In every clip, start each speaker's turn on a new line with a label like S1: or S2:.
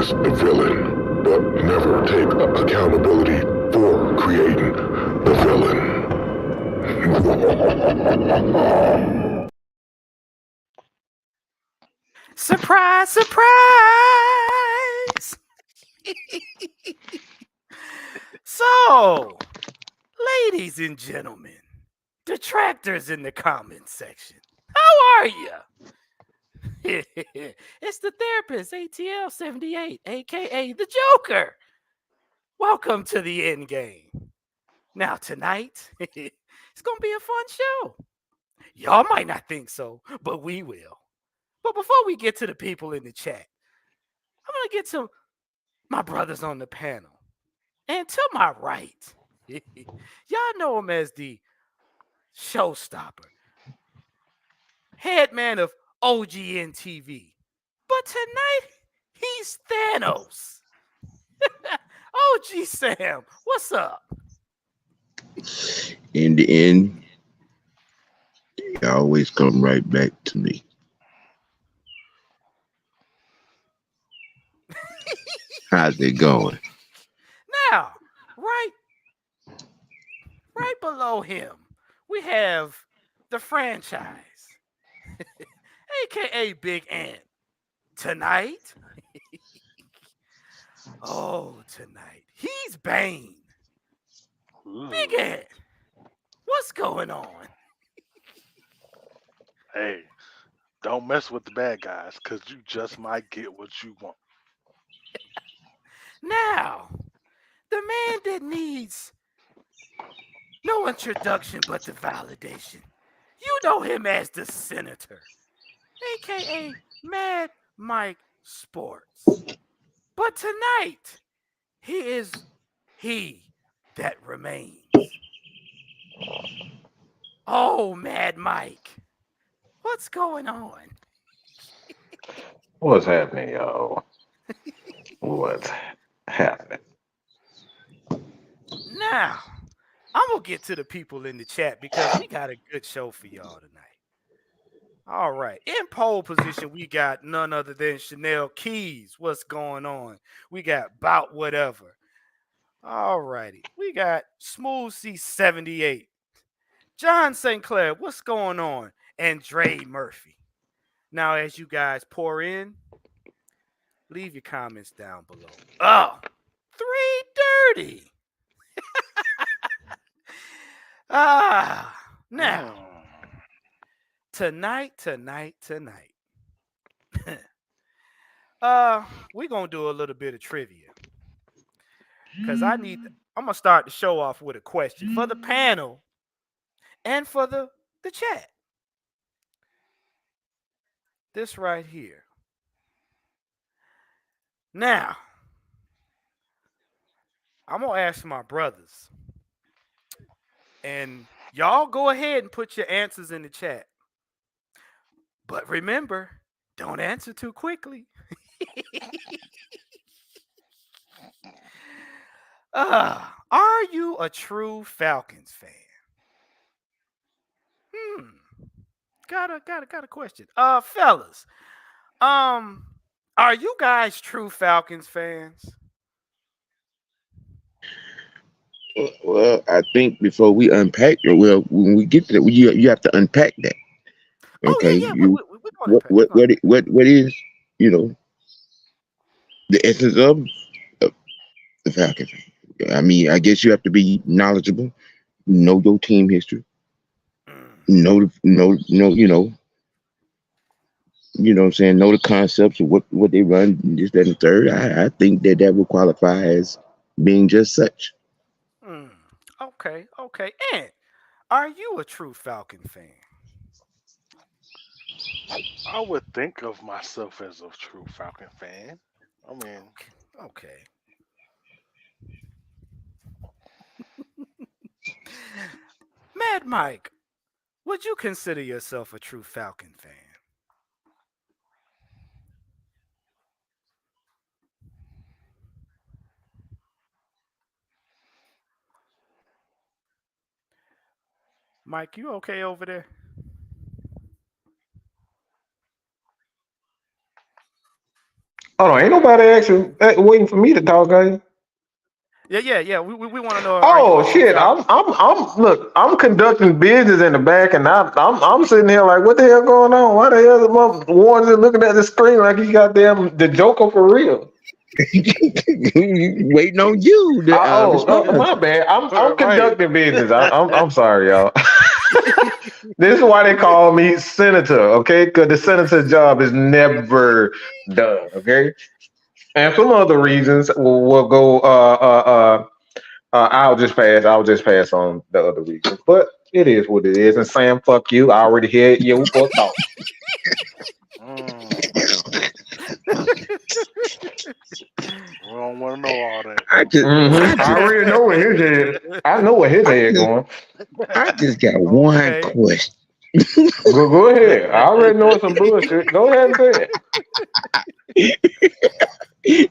S1: as the villain, but never take accountability for creating the villain.
S2: Surprise, surprise! So, ladies and gentlemen, detractors in the comments section, how are you? It's the therapist, ATL 78, aka the Joker. Welcome to the end game. Now, tonight, it's going to be a fun show. Y'all might not think so, but we will. But before we get to the people in the chat, I'm going to get to my brothers on the panel. And to my right, y'all know him as the showstopper, head man of OGN TV. But tonight, he's Thanos. OG Sam, what's up?
S3: In the end, you always come right back to me. How's it going?
S2: Now, right, right below him, we have the franchise, aka Big Ant. Tonight, tonight, he's Bane. Big
S4: Ooh.
S2: Ant, what's going on?
S4: Hey, don't mess with the bad guys, cause you just might get what you want.
S2: Now, the man that needs no introduction but the validation. You know him as the Senator, aka Mad Mike Sports. But tonight, he is he that remains. Oh, Mad Mike, what's going on?
S5: What's happening, y'all? What's happening?
S2: Now, I'm going to get to the people in the chat because we got a good show for y'all tonight. All right. In pole position, we got none other than Chanel Keys. What's going on? We got Bout Whatever. All righty. We got Smooth C78. John St. Clair, what's going on? And Dre Murphy. Now, as you guys pour in, leave your comments down below. Oh, 3:30. Now,
S4: Mm.
S2: tonight. We're gonna do a little bit of trivia. Cause I'm gonna start the show off with a question for the panel and for the chat. This right here. Now, I'm gonna ask my brothers, and y'all go ahead and put your answers in the chat. But remember, don't answer too quickly. Are you a true Falcons fan? Hmm. Got a question. Fellas, um, are you guys true Falcons fans?
S3: Well, I think before we unpack it, well, when we get to that, you have to unpack that.
S2: Oh
S3: Okay,
S2: yeah, yeah.
S3: you
S2: We're gonna unpack. We're gonna
S3: what
S2: unpack.
S3: what is you know the essence of the Falcons? I mean, I guess you have to be knowledgeable, know your team history,
S2: Mm,
S3: know what I'm saying, know the concepts of what they run, this, that, and the third. I think that would qualify as being just such.
S2: mm. Okay. And are you a true Falcon fan?
S4: I would think of myself as a true Falcon fan. I mean,
S2: Okay. Mad Mike, would you consider yourself a true Falcon fan? Mike, you okay over there?
S5: Hold on, ain't nobody actually waiting for me to talk, guys.
S2: Yeah. We want to know. Are you a
S5: Oh
S2: true
S5: shit!
S2: Falcon?
S5: Look. I'm conducting business in the back, and I'm sitting here like, what the hell going on? Why the hell is Warren just looking at the screen like he got damn the Joker for real?
S3: Waiting on you to respond.
S5: My bad. I'm
S4: Right.
S5: conducting business. I'm sorry, y'all. This is why they call me senator, okay? Because the senator's job is never done, okay? And some other reasons will go. I'll just pass. I'll just pass on the other reasons. But it is what it is. And Sam, fuck you. I already heard you fuck off.
S4: Mm, we don't want to know all that.
S3: I just, I
S5: I
S3: just,
S5: already know what his head. I know what his
S3: I
S5: head
S3: just,
S5: going.
S3: I just got one
S2: Okay.
S3: question.
S5: Go ahead. I already know it's some bullshit. Go ahead and say it.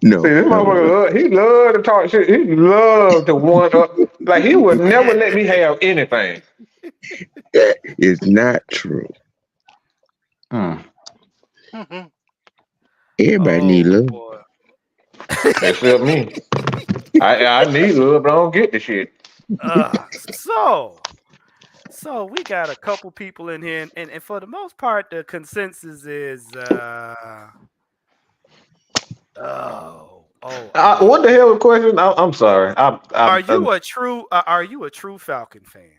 S3: No,
S5: See, this motherfucker,
S3: no.
S5: he love to talk shit. He love to one up. Like he would never let me have anything.
S3: That is not true. Everybody need
S2: Oh
S3: love.
S2: boy.
S5: Except me. I need love, but I don't get the shit.
S2: So we got a couple people in here, and for the most part, the consensus is
S5: What the hell is the question? I'm sorry.
S2: are you a true Falcon fan?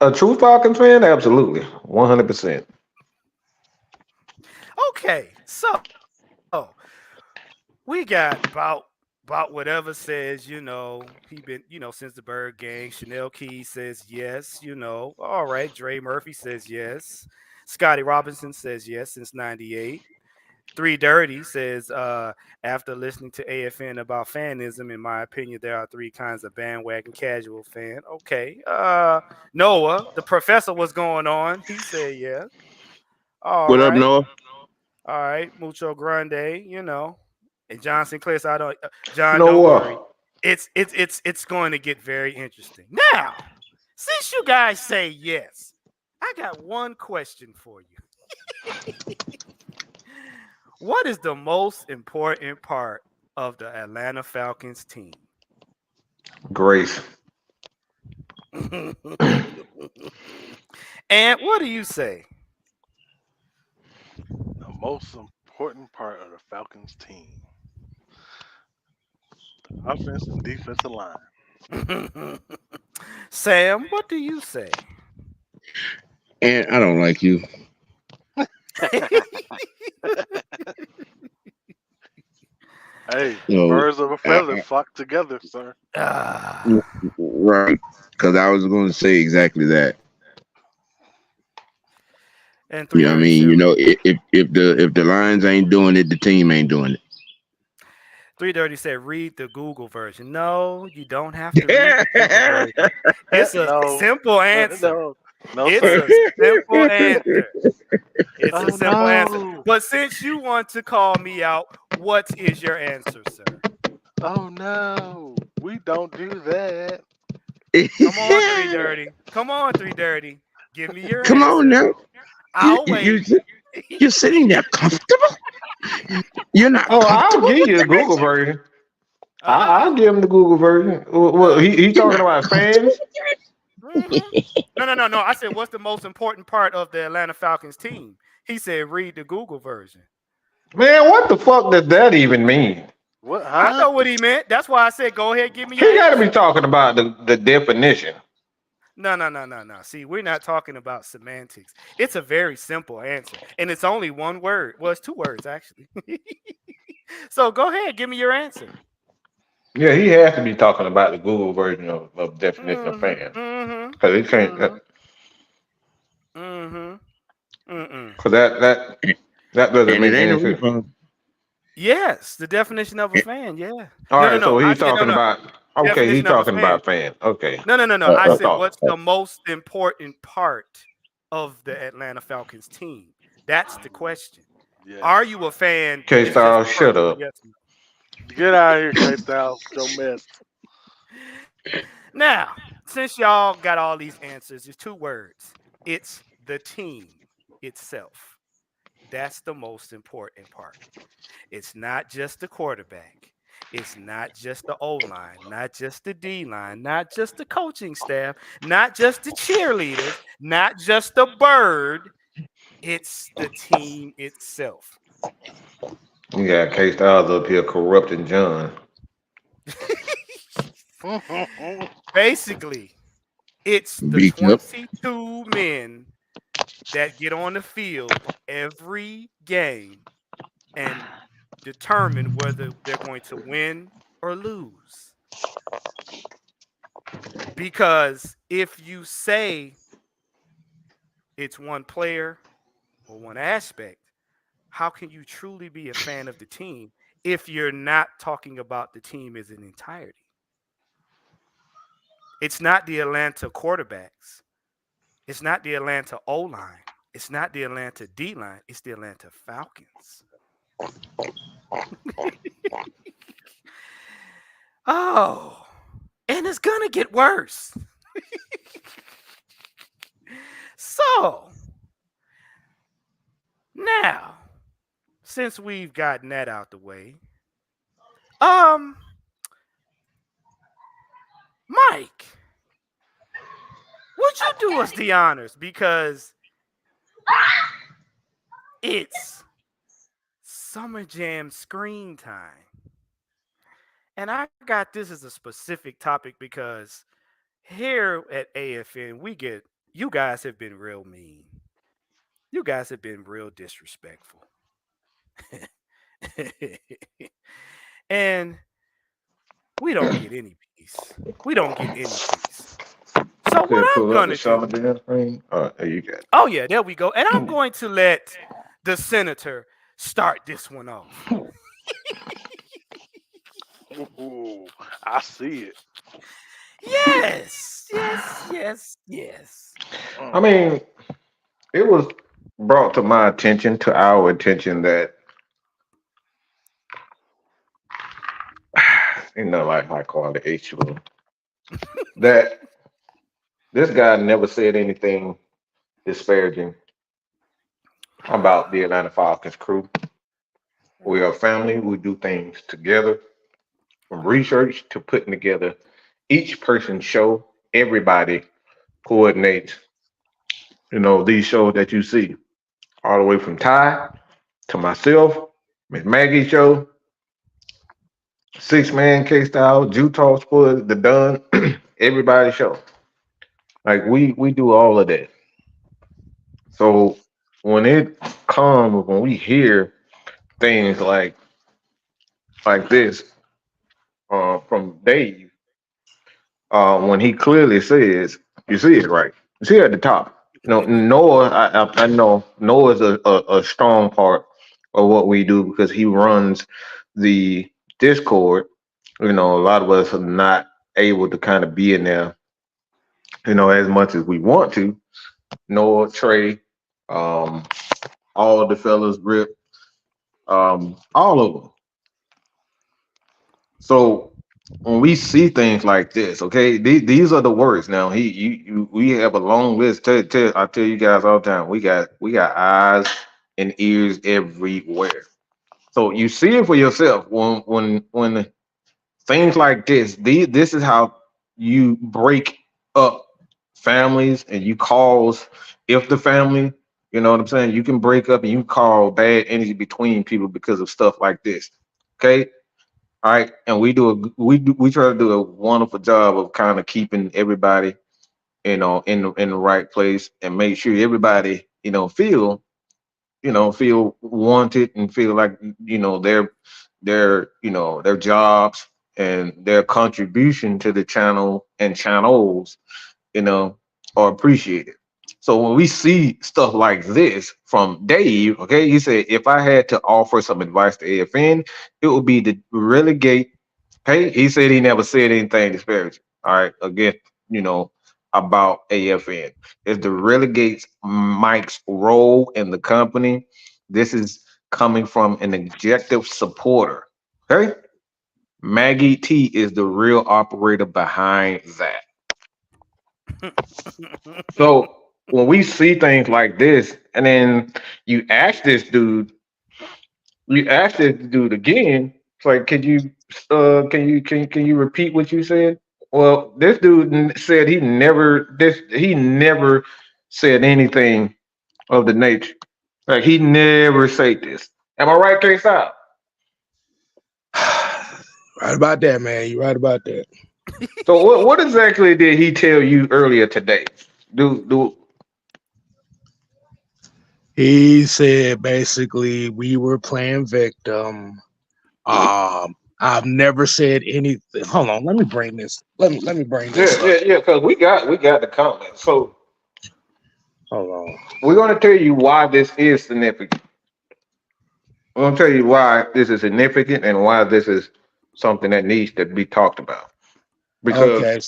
S5: A true Falcons fan? Absolutely. 100%.
S2: Okay, so we got about whatever says, he been, since the Bird Gang. Chanel Keys says yes, All right, Dre Murphy says yes. Scotty Robinson says yes since '98. Three Dirty says, after listening to AFN about fanism, in my opinion, there are three kinds of bandwagon casual fan. Okay. Noah, the professor, was going on. He said yes. All
S3: What up,
S2: right.
S3: Noah?
S2: All right. Mucho Grande, And John Sinclair said, John, don't worry.
S5: Noah.
S2: It's going to get very interesting. Now, since you guys say yes, I got one question for you. What is the most important part of the Atlanta Falcons team?
S5: Grace.
S2: And what do you say?
S4: The most important part of the Falcons team: offense and defensive line.
S2: Sam, what do you say?
S3: And I don't like you.
S4: Hey,
S3: So,
S4: birds of a feather flock together, sir.
S3: right. Because I was going to say exactly that.
S2: And
S3: You know what I mean? If the Lions ain't doing it, the team ain't doing it.
S2: 330 said, read the Google version. No, you don't have to read the Google version. It's a simple answer. It's
S4: sir.
S2: a simple answer. It's a simple answer.
S4: No.
S2: But since you want to call me out, what is your answer, sir?
S4: Oh no, we don't do that.
S2: Come on, 330. Come on, 330. Give me your
S3: Come
S2: answer.
S3: on now.
S2: I'll wait.
S3: You're sitting there comfortable. You're not
S5: Oh, I'll
S3: comfortable.
S5: give you the Google version. I'll give him the Google version. Well, he talking about fans?
S2: No. I said, what's the most important part of the Atlanta Falcons team? He said, read the Google version.
S5: Man, what the fuck does that even mean?
S4: What? Huh?
S2: I know what he meant. That's why I said, go ahead, give me
S5: He
S2: your
S5: got to
S2: answer.
S5: be talking about the definition.
S2: No. See, we're not talking about semantics. It's a very simple answer, and it's only one word. Well, it's two words, actually. So go ahead, give me your answer.
S5: Yeah, he has to be talking about the Google version of definition of fan. Because he can't. Because that doesn't
S3: And
S5: make
S3: it ain't a
S5: any sense.
S3: refund.
S2: Yes, the definition of a fan. Yeah.
S5: All right,
S2: No.
S5: so
S2: I
S5: he's
S2: said,
S5: talking
S2: no.
S5: about. Okay, he's
S2: Definition of a
S5: talking
S2: fan.
S5: about fan. Okay.
S2: No. I said,
S5: thought-
S2: what's the most important part of the Atlanta Falcons team? That's the question.
S4: Yeah.
S2: Are you a fan?
S5: K-Style, shut up.
S2: Yes.
S4: Get out of here, K-Style. Go mess.
S2: Now, since y'all got all these answers, it's two words. It's the team itself. That's the most important part. It's not just the quarterback. It's not just the O line, not just the D line, not just the coaching staff, not just the cheerleaders, not just the bird. It's the team itself.
S5: We got K Styles up here corrupting John.
S2: Basically, it's the
S3: Beat you up.
S2: 22 men that get on the field every game and determine whether they're going to win or lose. Because if you say it's one player or one aspect, how can you truly be a fan of the team if you're not talking about the team as an entirety? It's not the Atlanta quarterbacks. It's not the Atlanta O line. It's not the Atlanta D line. It's the Atlanta Falcons. Oh, and it's going to get worse. So, now, since we've gotten that out the way, um, Mike, would you do us the honors because it's Summer Jam screen time. And I got this as a specific topic because here at AFN, you guys have been real mean. You guys have been real disrespectful. And we don't get any peace. We don't get any peace. So what I'm
S5: Pull up
S2: going
S5: the
S2: to
S5: Summer
S2: do,
S5: Jam screen. There you got it.
S2: oh yeah, there we go. And I'm going to let the senator start this one off.
S4: Ooh, I see it.
S2: Yes, yes, yes, yes.
S5: I mean, it was brought to my attention, to our attention, that like I call it the H room, that this guy never said anything disparaging about the Atlanta Falcons crew. We are a family. We do things together, from research to putting together each person's show. Everybody coordinates, these shows that you see, all the way from Ty to myself, Miss Maggie's show, Six Man K Style, Utah Sports, The Done, everybody's show. Like we do all of that. So when we hear things like this from Dave, when he clearly says, you see it right, you see it at the top. Noah, I know Noah is a strong part of what we do because he runs the Discord. A lot of us are not able to kind of be in there, as much as we want to. Noah, Trey, all of the fellas, Rip, all of them. So when we see things like this, okay, these are the words. Now we have a long list. I tell you guys all the time, we got eyes and ears everywhere. So you see it for yourself when things like this. This is how you break up families and you cause, if the family, you know what I'm saying, you can break up and you call bad energy between people because of stuff like this. Okay. All right, and we try to do a wonderful job of kind of keeping everybody, in the right place and make sure everybody, feel wanted and feel like, their jobs and their contribution to the channel and channels, you know, are appreciated. So when we see stuff like this from Dave, okay, he said, if I had to offer some advice to AFN, it would be to relegate. Hey, he said he never said anything disparaging. All right, again, about AFN is to relegate Mike's role in the company. This is coming from an objective supporter. Okay, Maggie T is the real operator behind that. So when we see things like this, and then you ask this dude, again. It's like, can you repeat what you said? Well, this dude said he never said anything of the nature. Like he never said this. Am I right, K Style?
S6: Right about that, man. You right about that.
S5: So what exactly did he tell you earlier today? Do
S6: He said basically we were playing victim. I've never said anything. Hold on, let me bring this. Let me bring this up.
S5: yeah, because we got the comment. So
S6: Hold on.
S5: we're gonna tell you why this is significant. We're gonna tell you why this is significant and why this is something that needs to be talked about. Because
S6: Okay.
S5: go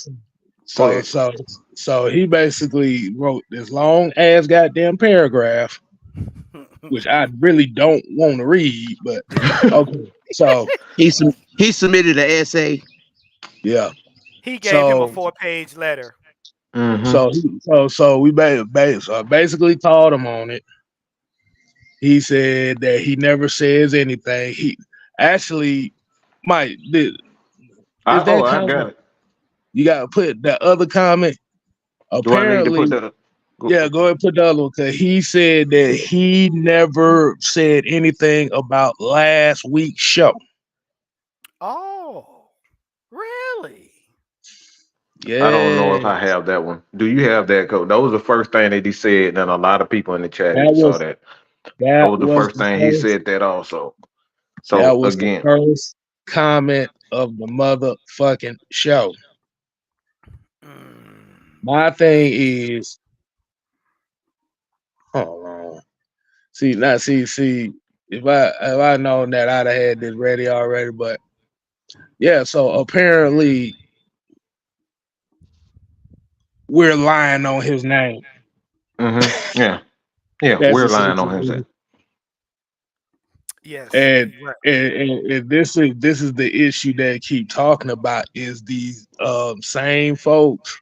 S6: So
S5: ahead.
S6: so so he basically wrote this long ass goddamn paragraph, which I really don't want to read, but okay. So
S3: He submitted an essay.
S6: yeah.
S2: He gave him a
S6: So
S2: 4-page letter.
S5: Mm-hmm.
S6: so we basically called him on it. He said that he never says anything. He actually Mike is that
S5: I got
S6: comment
S5: it.
S6: you gotta put the other comment.
S5: Do I need to put
S6: Apparently,
S5: that up?
S6: yeah, go ahead and put the other one because he said that he never said anything about last week's show.
S2: Oh, really?
S5: I don't know if
S6: Yeah,
S5: I have that one. Do you have that code? That was the first thing that he said, and a lot of people in the
S6: that
S5: chat saw
S6: was
S5: that. That
S6: that
S5: was the
S6: was
S5: first
S6: the
S5: thing he
S6: first
S5: said that also.
S6: that
S5: So
S6: was the
S5: again,
S6: first comment of the motherfucking show.
S2: Mm.
S6: My thing is, hold on. See. If I known that, I'd have had this ready already. But yeah, so apparently we're lying on his name.
S5: yeah, yeah,
S6: That's
S5: we're lying on him.
S6: essentially,
S2: Yes.
S6: and
S2: Right.
S6: and this is the issue that I keep talking about is these same folks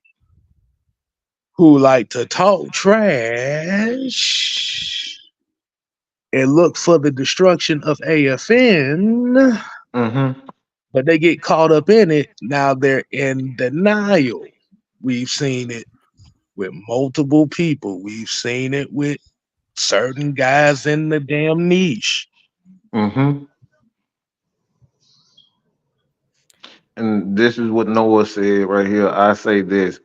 S6: who like to talk trash and look for the destruction of AFN,
S5: Mm-hmm.
S6: but they get caught up in it. Now they're in denial. We've seen it with multiple people. We've seen it with certain guys in the damn niche.
S5: Mm-hmm. And this is what Noah said right here. I say this: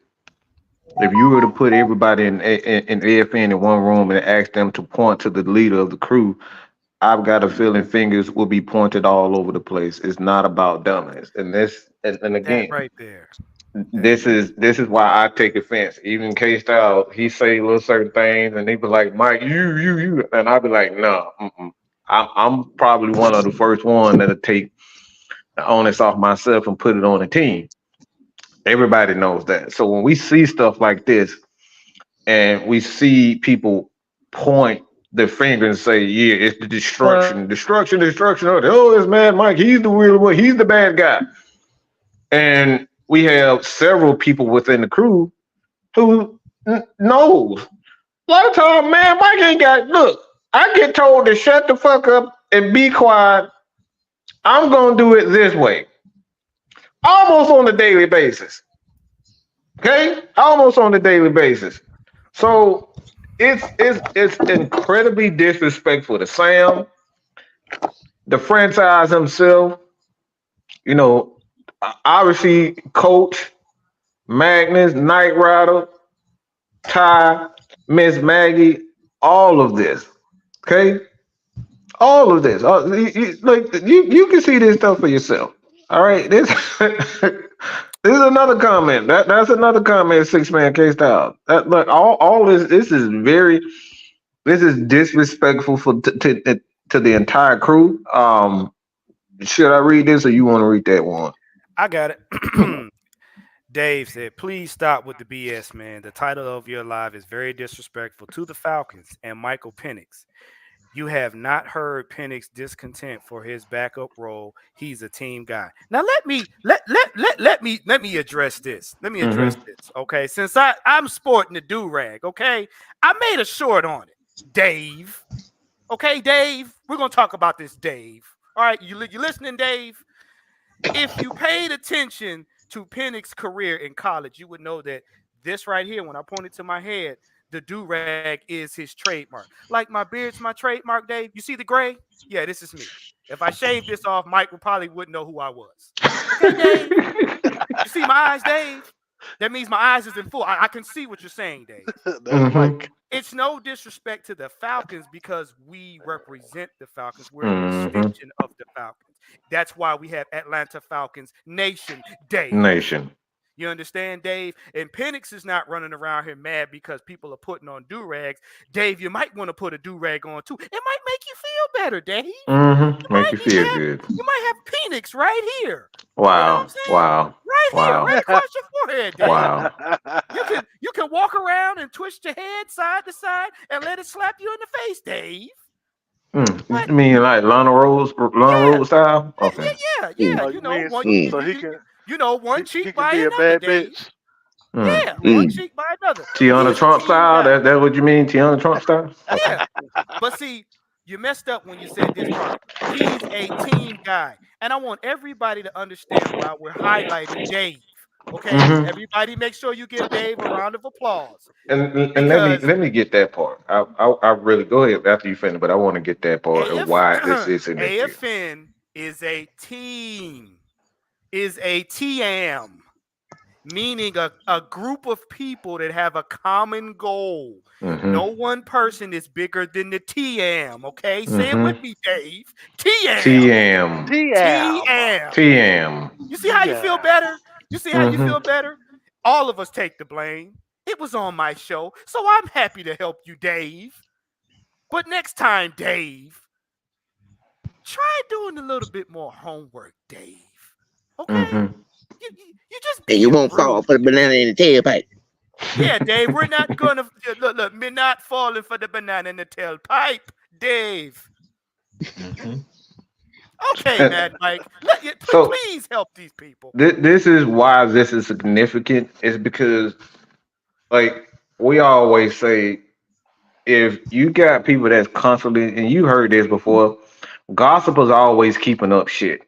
S5: if you were to put everybody in AFN in one room and ask them to point to the leader of the crew, I've got a feeling fingers will be pointed all over the place. It's not about dominance. And this, and
S2: That
S5: again,
S2: right there. That
S5: this is why I take offense. Even K Style, he say little certain things, and he be like, "Mike, you," and I be like, "No, mm-mm. I'm probably one of the first one that'll take the onus off myself and put it on the team." Everybody knows that. So when we see stuff like this, and we see people point their finger and say, "Yeah, it's the destruction." Oh, this man Mike, he's the weird one. He's the bad guy. And we have several people within the crew who knows. A lot of time, man, Mike ain't got. Look, I get told to shut the fuck up and be quiet. I'm gonna do it this way, almost on a daily basis. Okay, almost on a daily basis. So it's incredibly disrespectful to Sam, the franchise himself. You know, obviously, Coach Magnus, Knight Rider, Ty, Miss Maggie, all of this. Okay, all of this. You can see this stuff for yourself. All right, this this is another comment. That's another comment. 6-man case style. Look, all this is very this is disrespectful to the entire crew. Should I read this or you want to read that one?
S2: I got it. Dave said, please stop with the BS, man. The title of your live is very disrespectful to the Falcons and Michael Penix. You have not heard Penix discontent for his backup role. He's a team guy. Now let me address this. Let me address this. Okay. Since I'm sporting the do-rag, okay, I made a short on it. Dave. Okay, Dave. We're gonna talk about this, Dave. All right, you listening, Dave? If you paid attention to Penix's career in college, you would know that this right here, when I pointed to my head, the do-rag is his trademark. Like my beard's my trademark, Dave. You see the gray? Yeah, this is me. If I shaved this off, Mike would probably wouldn't know who I was. Okay, Dave? You see my eyes, Dave? That means my eyes is in full. I can see what you're saying, Dave.
S4: That's Mike.
S2: It's no disrespect to the Falcons because we represent the Falcons. We're an extension of the Falcons. That's why we have Atlanta Falcons Nation, Dave.
S5: Nation.
S2: You understand, Dave? And Penix is not running around here mad because people are putting on do-rags. Dave, you might want to put a do-rag on too. It might make you feel better, Dave.
S5: Make you feel good.
S2: You might have Penix right here.
S5: Wow.
S2: You know
S5: Wow.
S2: Right here,
S5: Wow.
S2: right across your forehead, Dave.
S5: Wow.
S2: You can walk around and twist your head side to side and let it slap you in the face, Dave.
S5: You mean like Lana Rose style? Okay.
S2: Yeah.
S4: Oh,
S2: You know,
S4: so he can.
S2: one
S4: He
S2: cheek
S4: can
S2: by
S4: be a
S2: another,
S4: bad
S2: Dave.
S4: bitch.
S2: Yeah, one cheek by another.
S5: Tiana
S2: He's a
S5: Trump
S2: team
S5: style?
S2: guy.
S5: That's what you mean? Tiana Trump style?
S2: Yeah. But see, you messed up when you said this part. He's a team guy. And I want everybody to understand why we're highlighting Dave. Okay? Everybody make sure you give Dave a round of applause.
S5: And
S2: Because
S5: let me get that part. I really go ahead after you finish, but I want to get that part of why this is in this.
S2: AFN is a team, is a TM, meaning a group of people that have a common goal. No one person is bigger than the TM, okay? Say it with me, Dave. TM.
S5: TM.
S2: You see how you feel better? You see how you feel better? All of us take the blame. It was on my show, so I'm happy to help you, Dave. But next time, Dave, try doing a little bit more homework, Dave. Okay? You just
S3: And you won't fall for the banana in the tailpipe.
S2: Yeah, Dave, we're not gonna look. We're not falling for the banana in the tailpipe, Dave. Okay, Mad Mike. Please help these people.
S5: This is why this is significant. Is because, like we always say, if you got people that's constantly, and you heard this before, gossip is always keeping up shit.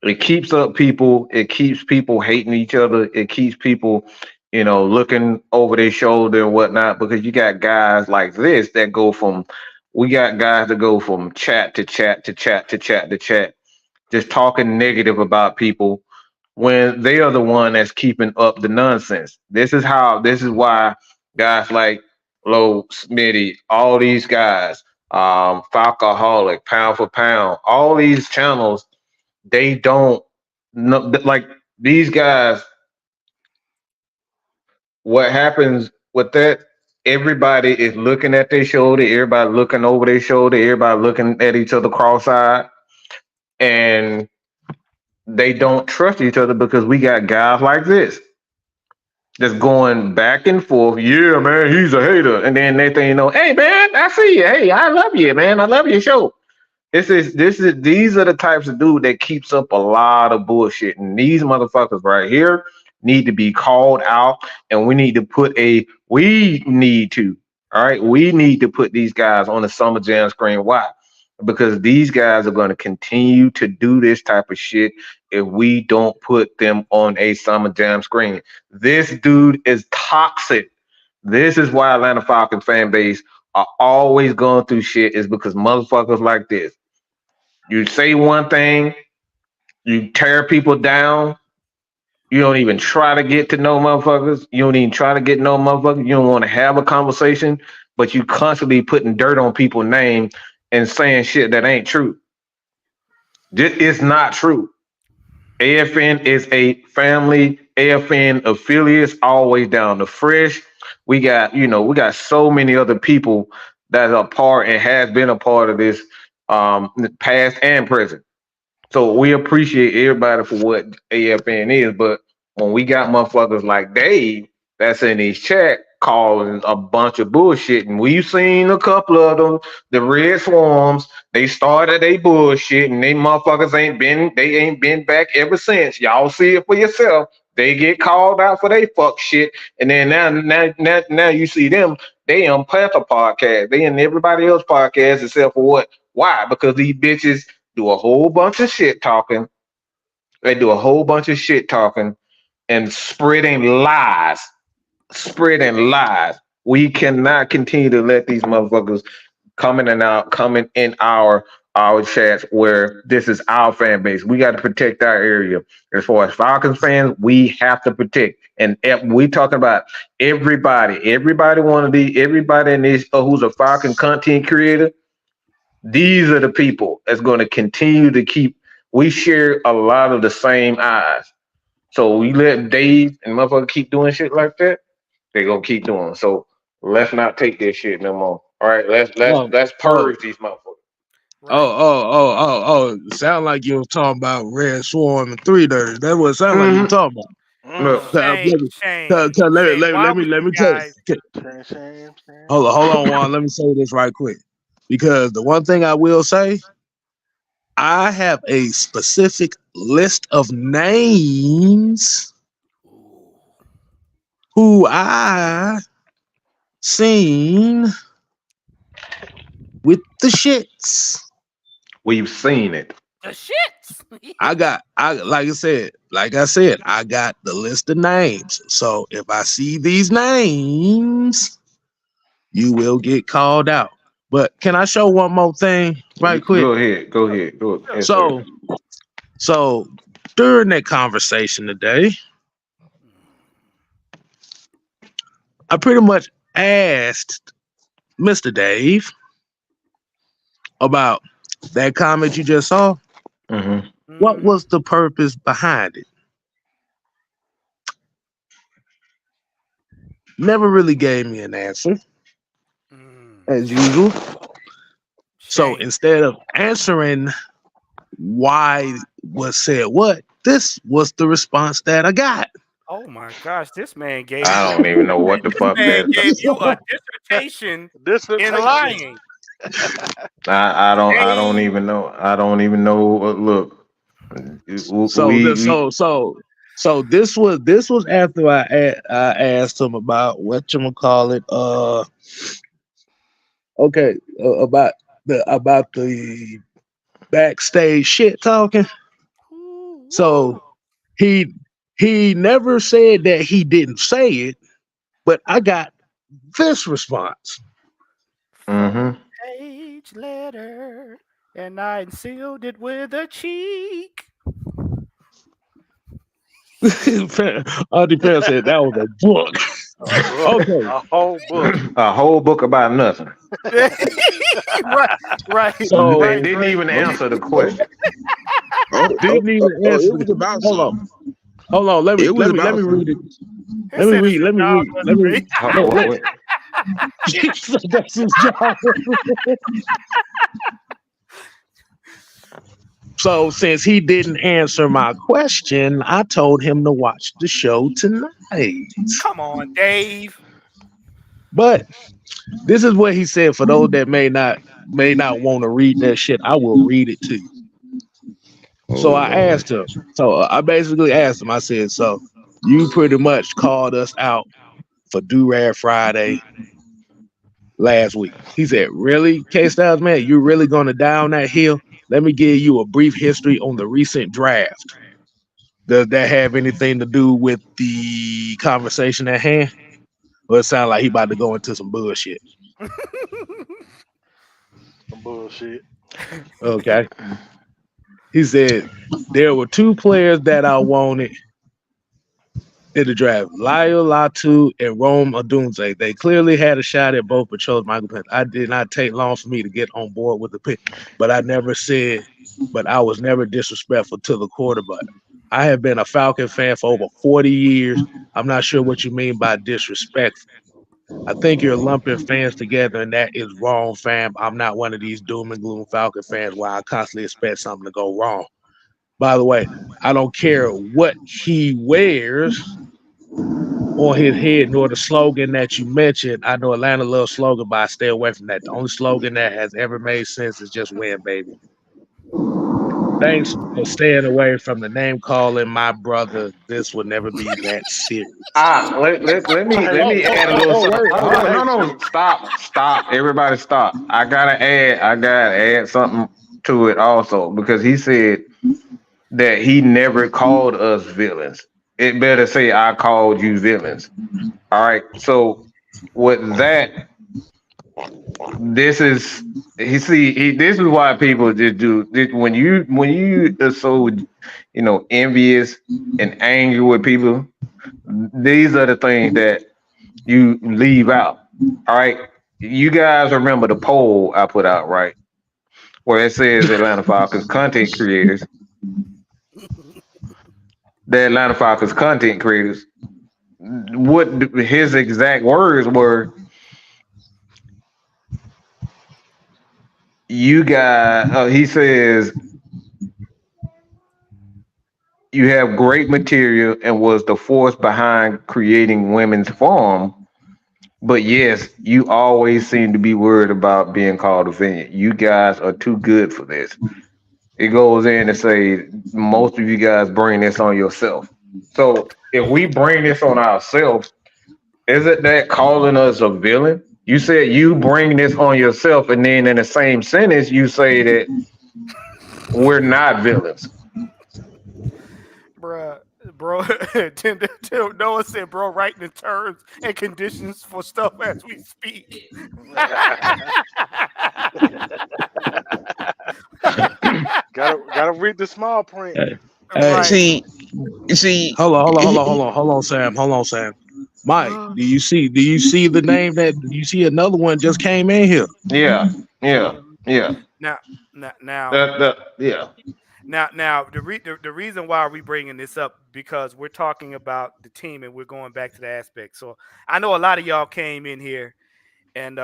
S5: It keeps up people. It keeps people hating each other. It keeps people, looking over their shoulder and whatnot. Because you got guys like this that go from, we got guys that go from chat to chat to chat to chat to chat, just talking negative about people when they are the one that's keeping up the nonsense. This is why guys like Low, Smitty, all these guys, Falcoholic, Pound for Pound, all these channels, they don't know, like these guys. What happens with that? Everybody is looking at their shoulder. Everybody looking over their shoulder. Everybody looking at each other cross-eyed, and they don't trust each other because we got guys like this that's going back and forth. Yeah, man, he's a hater, and then next thing you know, hey man, I see you. Hey, I love you, man. I love your show. These are the types of dude that keeps up a lot of bullshit, and these motherfuckers right here need to be called out, and we need to put we need to put these guys on the Summer Jam screen. Why? Because these guys are going to continue to do this type of shit if we don't put them on a Summer Jam screen. This dude is toxic. This is why Atlanta Falcons fan base are always going through shit, is because motherfuckers like this. You say one thing, you tear people down. You don't even try to get to know motherfuckers. You don't even try to get to know motherfuckers. You don't want to have a conversation, but you constantly putting dirt on people's name and saying shit that ain't true. This is not true. AFN is a family. AFN affiliates always down the fresh. We got so many other people that are part and has been a part of this past and present. So we appreciate everybody for what AFN is, but when we got motherfuckers like Dave that's in these chat calling a bunch of bullshit, and we've seen a couple of them. The Red Swarms, they started they bullshit, and they motherfuckers ain't been back ever since. Y'all see it for yourself. They get called out for they fuck shit, and then now you see them. They on Panther podcast. They in everybody else podcast except for what? Why? Because these bitches do a whole bunch of shit talking. They do a whole bunch of shit talking and spreading lies. Spreading lies. We cannot continue to let these motherfuckers coming in our chats where this is our fan base. We got to protect our area. As far as Falcons fans, we have to protect. And if we talking about everybody in this who's a Falcon content creator. These are the people that's going to continue to keep. We share a lot of the same eyes. So we let Dave and motherfucker keep doing shit like that. They gonna keep doing. So let's not take this shit no more. All right, let's purge these motherfuckers.
S2: Right.
S6: Oh. Sound like you were talking about Red Swarm and Three Dirty. That's what it sound like you were talking about.
S5: Look,
S2: Shame.
S6: Let me tell you.
S4: Shame.
S6: Hold on, Juan. Let me say this right quick. Because the one thing I will say, I have a specific list of names who I seen with the shits.
S5: we've seen it.
S2: The shits.
S6: Like I said, I got the list of names. So if I see these names, you will get called out. But can I show one more thing right quick?
S5: Go ahead.
S6: So during that conversation today, I pretty much asked Mr. Dave about that comment you just saw.
S5: Mm-hmm.
S6: What was the purpose behind it? Never really gave me an answer, as usual. So instead of answering why was said what, this was the response that I got.
S2: Oh my gosh, this man gave
S5: I don't even know what the fuck that
S2: gave you a dissertation in lying.
S5: I don't even know. I don't even know. Look,
S6: So this was after I asked him about whatchamacallit, about the backstage shit talking. So he never said that he didn't say it, but I got this response.
S5: Mm-hmm.
S2: Page letter, and I sealed it with a cheek.
S6: Auntie Pam said that was a book. Okay,
S5: A whole book about nothing.
S2: right.
S6: So
S5: They didn't even answer the question.
S6: Didn't even answer.
S3: It was about
S6: Hold
S3: something.
S6: on. Hold on. Let me read it. Let me read.
S5: Wait.
S6: That's his job. So since he didn't answer my question, I told him to watch the show tonight.
S2: Come on, Dave.
S6: But this is what he said. For those that may not want to read that shit, I will read it to you. So I asked him. So I basically asked him. I said, "So you pretty much called us out for Do-Rag Friday last week." He said, "Really, K-Styles, man? You really gonna down that hill? Let me give you a brief history on the recent draft. Does that have anything to do with the conversation at hand?" Well, it sounds like he about to go into some bullshit.
S4: Some bullshit.
S6: Okay. He said there were two players that I wanted in the draft: Lyle Latu and Rome Odunze. They clearly had a shot at both, but chose Michael Penix. I did not take long for me to get on board with the pick, but I was never disrespectful to the quarterback. I have been a Falcon fan for over 40 years. I'm not sure what you mean by disrespect. I think you're lumping fans together, and that is wrong, fam. I'm not one of these doom and gloom Falcon fans where I constantly expect something to go wrong. By the way, I don't care what he wears. on his head, nor the slogan that you mentioned. I know Atlanta loves slogan, but I stay away from that. The only slogan that has ever made sense is just win, baby. Thanks for staying away from the name calling, my brother. This will never be that serious.
S5: Let me add a little
S6: Oh,
S5: something.
S6: wait,
S5: Hold
S6: hold
S5: on,
S6: on.
S5: no, stop, everybody, stop. I gotta add something to it also because he said that he never called us villains. It better say I called you villains. All right. So with that, this is this is why people just when you are so envious and angry with people. These are the things that you leave out. All right. You guys remember the poll I put out, right? Where it says Atlanta Falcons content creators. The Atlanta Falcons content creators. What his exact words were, you guys, he says, you have great material and was the force behind creating Women's Forum. But yes, you always seem to be worried about being called a villain. You guys are too good for this. It goes in to say most of you guys bring this on yourself. So if we bring this on ourselves, isn't that calling us a villain? You said you bring this on yourself, and then in the same sentence, you say that we're not villains.
S2: Bruh, bro, Noah said, bro, writing the terms and conditions for stuff as we speak.
S4: Gotta read the small print.
S6: Hey,
S2: Right.
S3: See,
S6: hold on, Sam. Mike, do you see the name that you see another one just came in here?
S5: Yeah, yeah, yeah.
S2: Now, now,
S5: Yeah.
S2: now, the reason why we bringing this up because we're talking about the team and we're going back to the aspect. So I know a lot of y'all came in here, and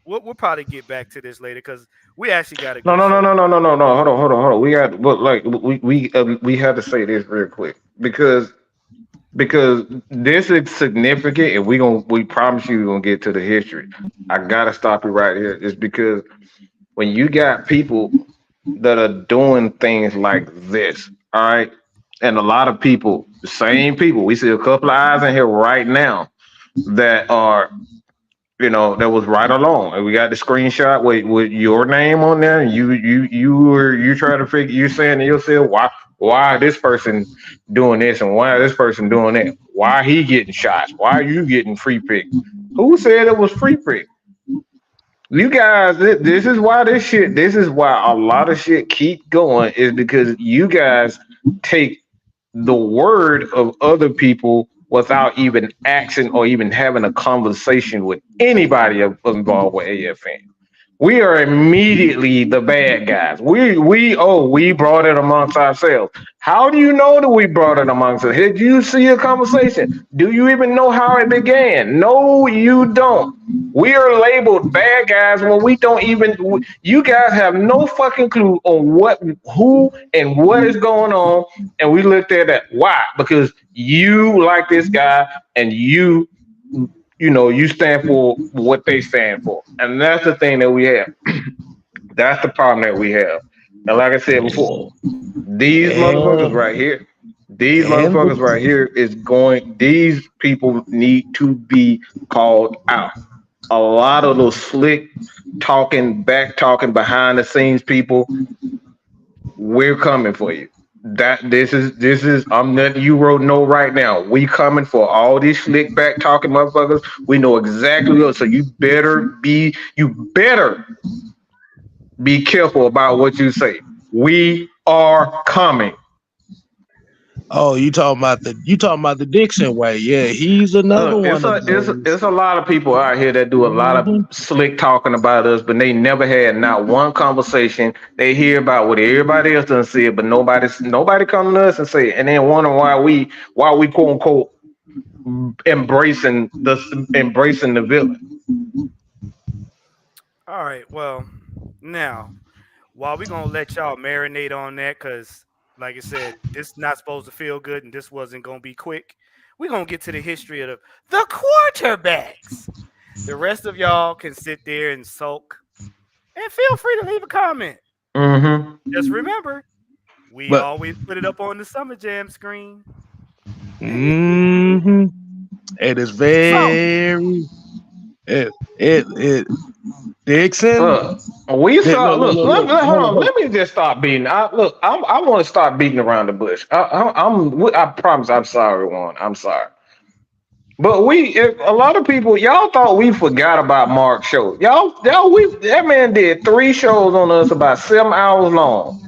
S2: we'll probably get back to this later because we actually got a
S5: No,
S2: good
S5: no, no,
S2: show.
S5: no, no, no, no, no. Hold on. We got, but like we have to say this real quick because this is significant, and we promise you we're gonna get to the history. I gotta stop you right here. It's because when you got people that are doing things like this, all right, and a lot of people, the same people, we see a couple of eyes in here right now that are that was right along. And we got the screenshot with your name on there. And you trying to figure. You saying to yourself, why this person doing this and why this person doing that? Why he getting shots? Why are you getting free pick? Who said it was free pick? You guys, this is why this shit. This is why a lot of shit keep going is because you guys take the word of other people without even action or even having a conversation with anybody involved with AFN. We are immediately the bad guys. We brought it amongst ourselves. How do you know that we brought it amongst us? Did you see a conversation? Do you even know how it began? No, you don't. We are labeled bad guys when we don't even. You guys have no fucking clue on who, and what is going on, and we looked at that. Why? Because you like this guy, and you stand for what they stand for. And that's the thing that we have. That's the problem that we have. And like I said before, these motherfuckers
S6: And
S5: right here, these
S6: and
S5: motherfuckers right here these people need to be called out. A lot of those slick talking, back talking, behind the scenes people, we're coming for you. This is I'm letting you know right now. We coming for all these slick back talking motherfuckers. We know exactly what. So you better be careful about what you say. We are coming.
S6: oh, you talking about the Dixon way? Yeah, he's another
S5: It's
S6: one of
S5: a it's a,
S6: those.
S5: it's a lot of people out here that do a lot of
S6: Mhm.
S5: slick talking about us, but they never had not one conversation. They hear about what everybody else done said, but nobody come to us and say, and then wondering why we quote unquote embracing the villain.
S2: All right. Well, now while we gonna let y'all marinate on that, cause like I said, this not supposed to feel good, and this wasn't gonna be quick. we're gonna get to the history of the quarterbacks. The rest of y'all can sit there and sulk, and feel free to leave a comment. Just remember, we always put it up on the Summer Jam screen.
S6: Mm-hmm. It is very it Dixon.
S5: Look, we saw. Look, hold on. Let me just stop beating. I want to stop beating around the bush. I promise. I'm sorry, Juan. I'm sorry. But a lot of people, y'all thought we forgot about Mark's show. That man did 3 shows on us about 7 hours long.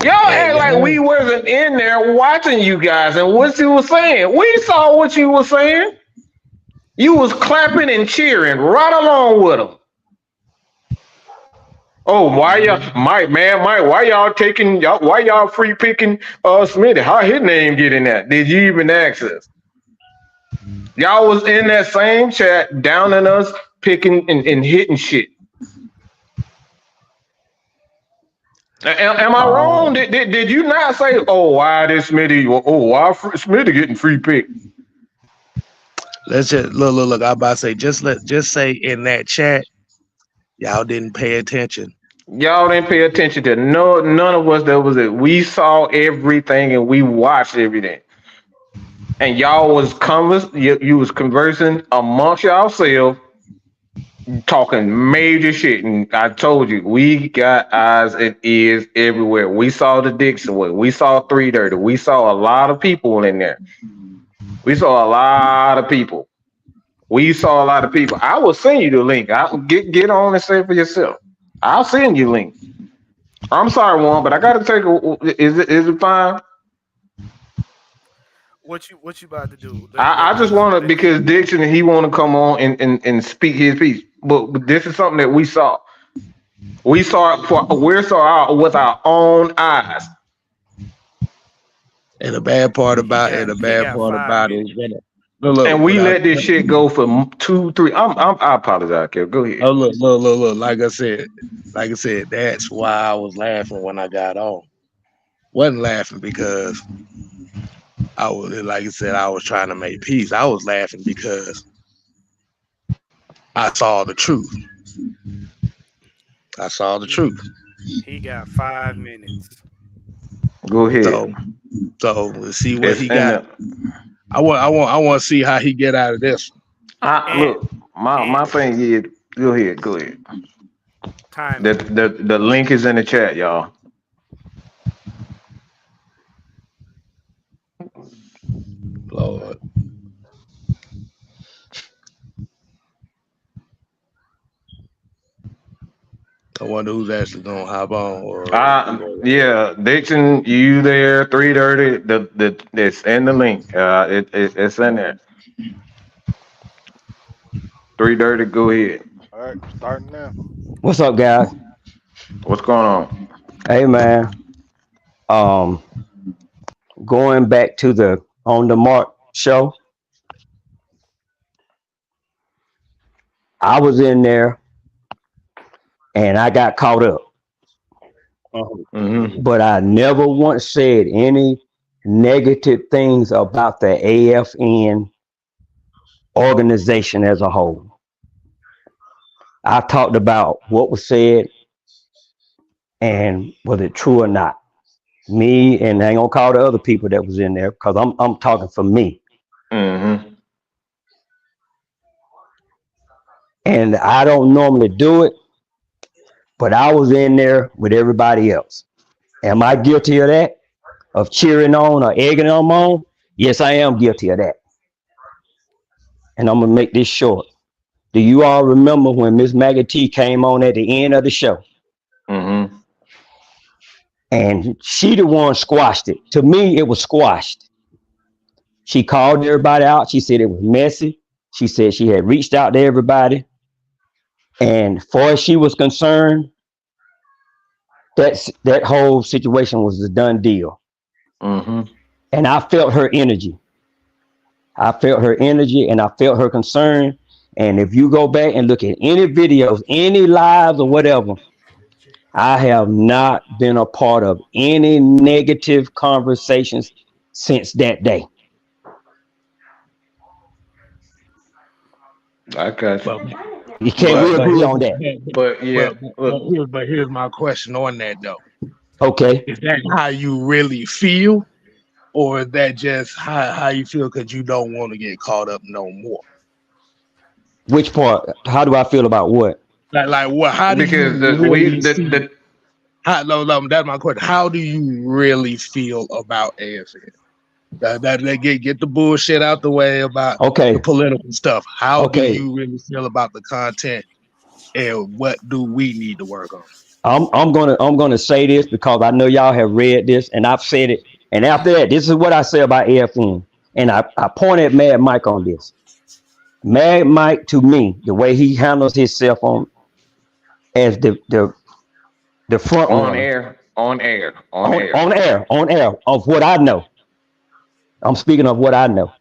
S5: Y'all act like we wasn't in there watching you guys and what you was saying. We saw what you was saying. You was clapping and cheering right along with them. Oh, why y'all free picking Smitty? How his name get in that? Did you even access? Y'all was in that same chat downing us, picking and hitting shit. Am I wrong? Did you not say, oh, why this Smitty? Oh, why Smitty getting free pick?
S6: Let's just look. I'm about to say, just say in that chat, y'all didn't pay attention.
S5: Y'all didn't pay attention to none of us that was it. We saw everything and we watched everything. And y'all was you was conversing amongst yourselves, talking major shit. And I told you, we got eyes and ears everywhere. We saw the Dixon way. We saw 3 Dirty. We saw a lot of people in there. We saw a lot of people. I will send you the link. I'll get on and say it for yourself. I'll send you the link. I'm sorry, Juan, but I gotta take is it fine?
S2: What you about to do?
S5: I just want to, because Dixon, he want to come on and speak his piece. But this is something that we saw. We saw it with our own eyes.
S6: And the bad part about it is
S5: and we let this shit go for 2, 3. I apologize, Kev. Go ahead.
S6: Oh, look. Like I said, that's why I was laughing when I got on. Wasn't laughing because I was, like I said, I was trying to make peace. I was laughing because I saw the truth.
S2: He got 5 minutes.
S5: Go ahead.
S6: So let's see what he got. I want to see how he get out of this.
S5: Look, my thing is, go ahead.
S2: Time.
S5: The link is in the chat, y'all.
S6: Lord. I wonder who's actually gonna hop on.
S5: Yeah, Dixon, you there? 3 Dirty. It's in the link. It's in there. 3 Dirty. Go ahead.
S4: All right, starting now.
S7: What's up, guys?
S5: What's going on?
S7: Hey, man. Going back to the On the Mark show, I was in there and I got caught up. But I never once said any negative things about the AFN organization as a whole. I talked about what was said and was it true or not. Me, and I ain't gonna call the other people that was in there because I'm talking for me. And I don't normally do it, but I was in there with everybody else. Am I guilty of that? Of cheering on or egging them on? Yes, I am guilty of that. And I'm gonna make this short. Do you all remember when Miss Maggie T came on at the end of the show? And she the one squashed it. To me, it was squashed. She called everybody out. She said it was messy. She said she had reached out to everybody. And far as she was concerned, that whole situation was a done deal. And I felt her energy. I felt her energy and I felt her concern. And if you go back and look at any videos, any lives or whatever, I have not been a part of any negative conversations since that day.
S5: I got you.
S6: But
S7: You can't
S5: But
S7: we
S6: but
S7: agree
S6: here's
S7: on that?
S5: but yeah, look,
S6: but here's my question on that though.
S7: Okay.
S6: Is that how you really feel, or is that just how you feel because you don't want to get caught up no more?
S7: Which part? How do I feel about what?
S6: Like what? How do
S5: because
S6: you really see?
S5: the
S6: No, that's my question. How do you really feel about AFN? That they get the bullshit out the way about the
S7: Okay.
S6: political stuff. How do
S7: Okay.
S6: you really feel about the content, and what do we need to work on?
S7: I'm gonna say this because I know y'all have read this and I've said it. And after that, this is what I say about AFN. And I pointed at Mad Mike on this. Mad Mike, to me, the way he handles himself on as the front
S5: on
S7: runner
S5: air, on air, on air.
S7: on air of what I know. I'm speaking of what I know.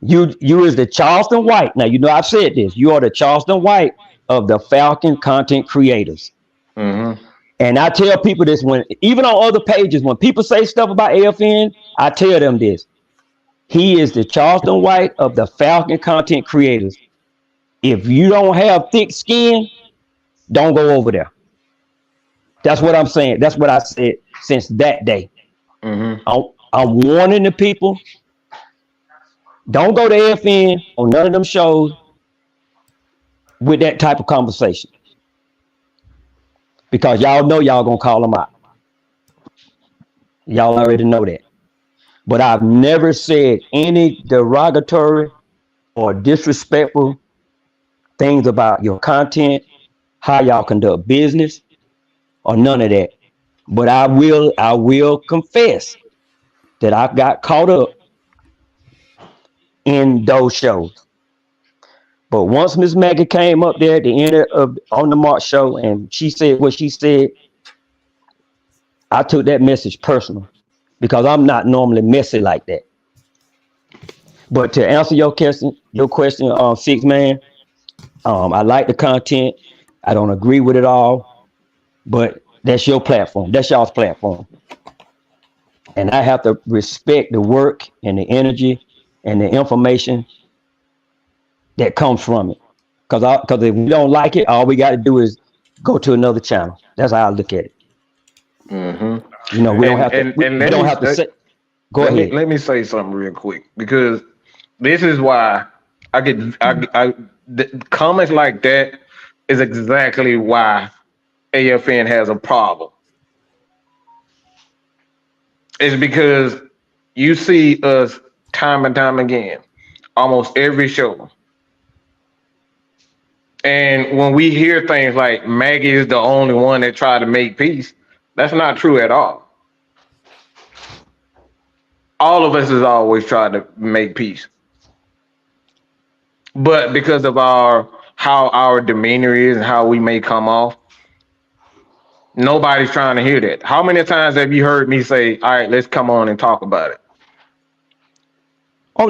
S7: You is the Charleston White. Now you know I've said this. You are the Charleston White of the Falcon content creators.
S5: Mm-hmm.
S7: And I tell people this when even on other pages, when people say stuff about AFN, I tell them this. He is the Charleston White of the Falcon content creators. If you don't have thick skin, don't go over there. That's what I'm saying. That's what I said since that day.
S5: Mm-hmm.
S7: I'm warning the people. Don't go to AFN on none of them shows with that type of conversation. Because y'all know y'all gonna call them out. Y'all already know that. But I've never said any derogatory or disrespectful things about your content, how y'all conduct business, or none of that. But I will confess that I got caught up in those shows. But once Miss Maggie came up there at the end of on the March show and she said what she said, I took that message personal because I'm not normally messy like that. But to answer your question, Six Man, I like the content. I don't agree with it all, but that's your platform. That's y'all's platform. And I have to respect the work and the energy and the information that comes from it. Because if we don't like it, all we got to do is go to another channel. That's how I look at it.
S5: Mm-hmm.
S7: You know, we don't have to.
S5: And
S7: We
S5: let
S7: don't
S5: me
S7: have to say. Go
S5: let
S7: ahead.
S5: me let me say something real quick because this is why I get the comments like that is exactly why AFN has a problem. It's because you see us time and time again, almost every show. And when we hear things like Maggie is the only one that tried to make peace, that's not true at all. All of us has always tried to make peace. But because of how our demeanor is and how we may come off, nobody's trying to hear that. How many times have you heard me say, "All right, let's come on and talk about it"?
S7: Oh,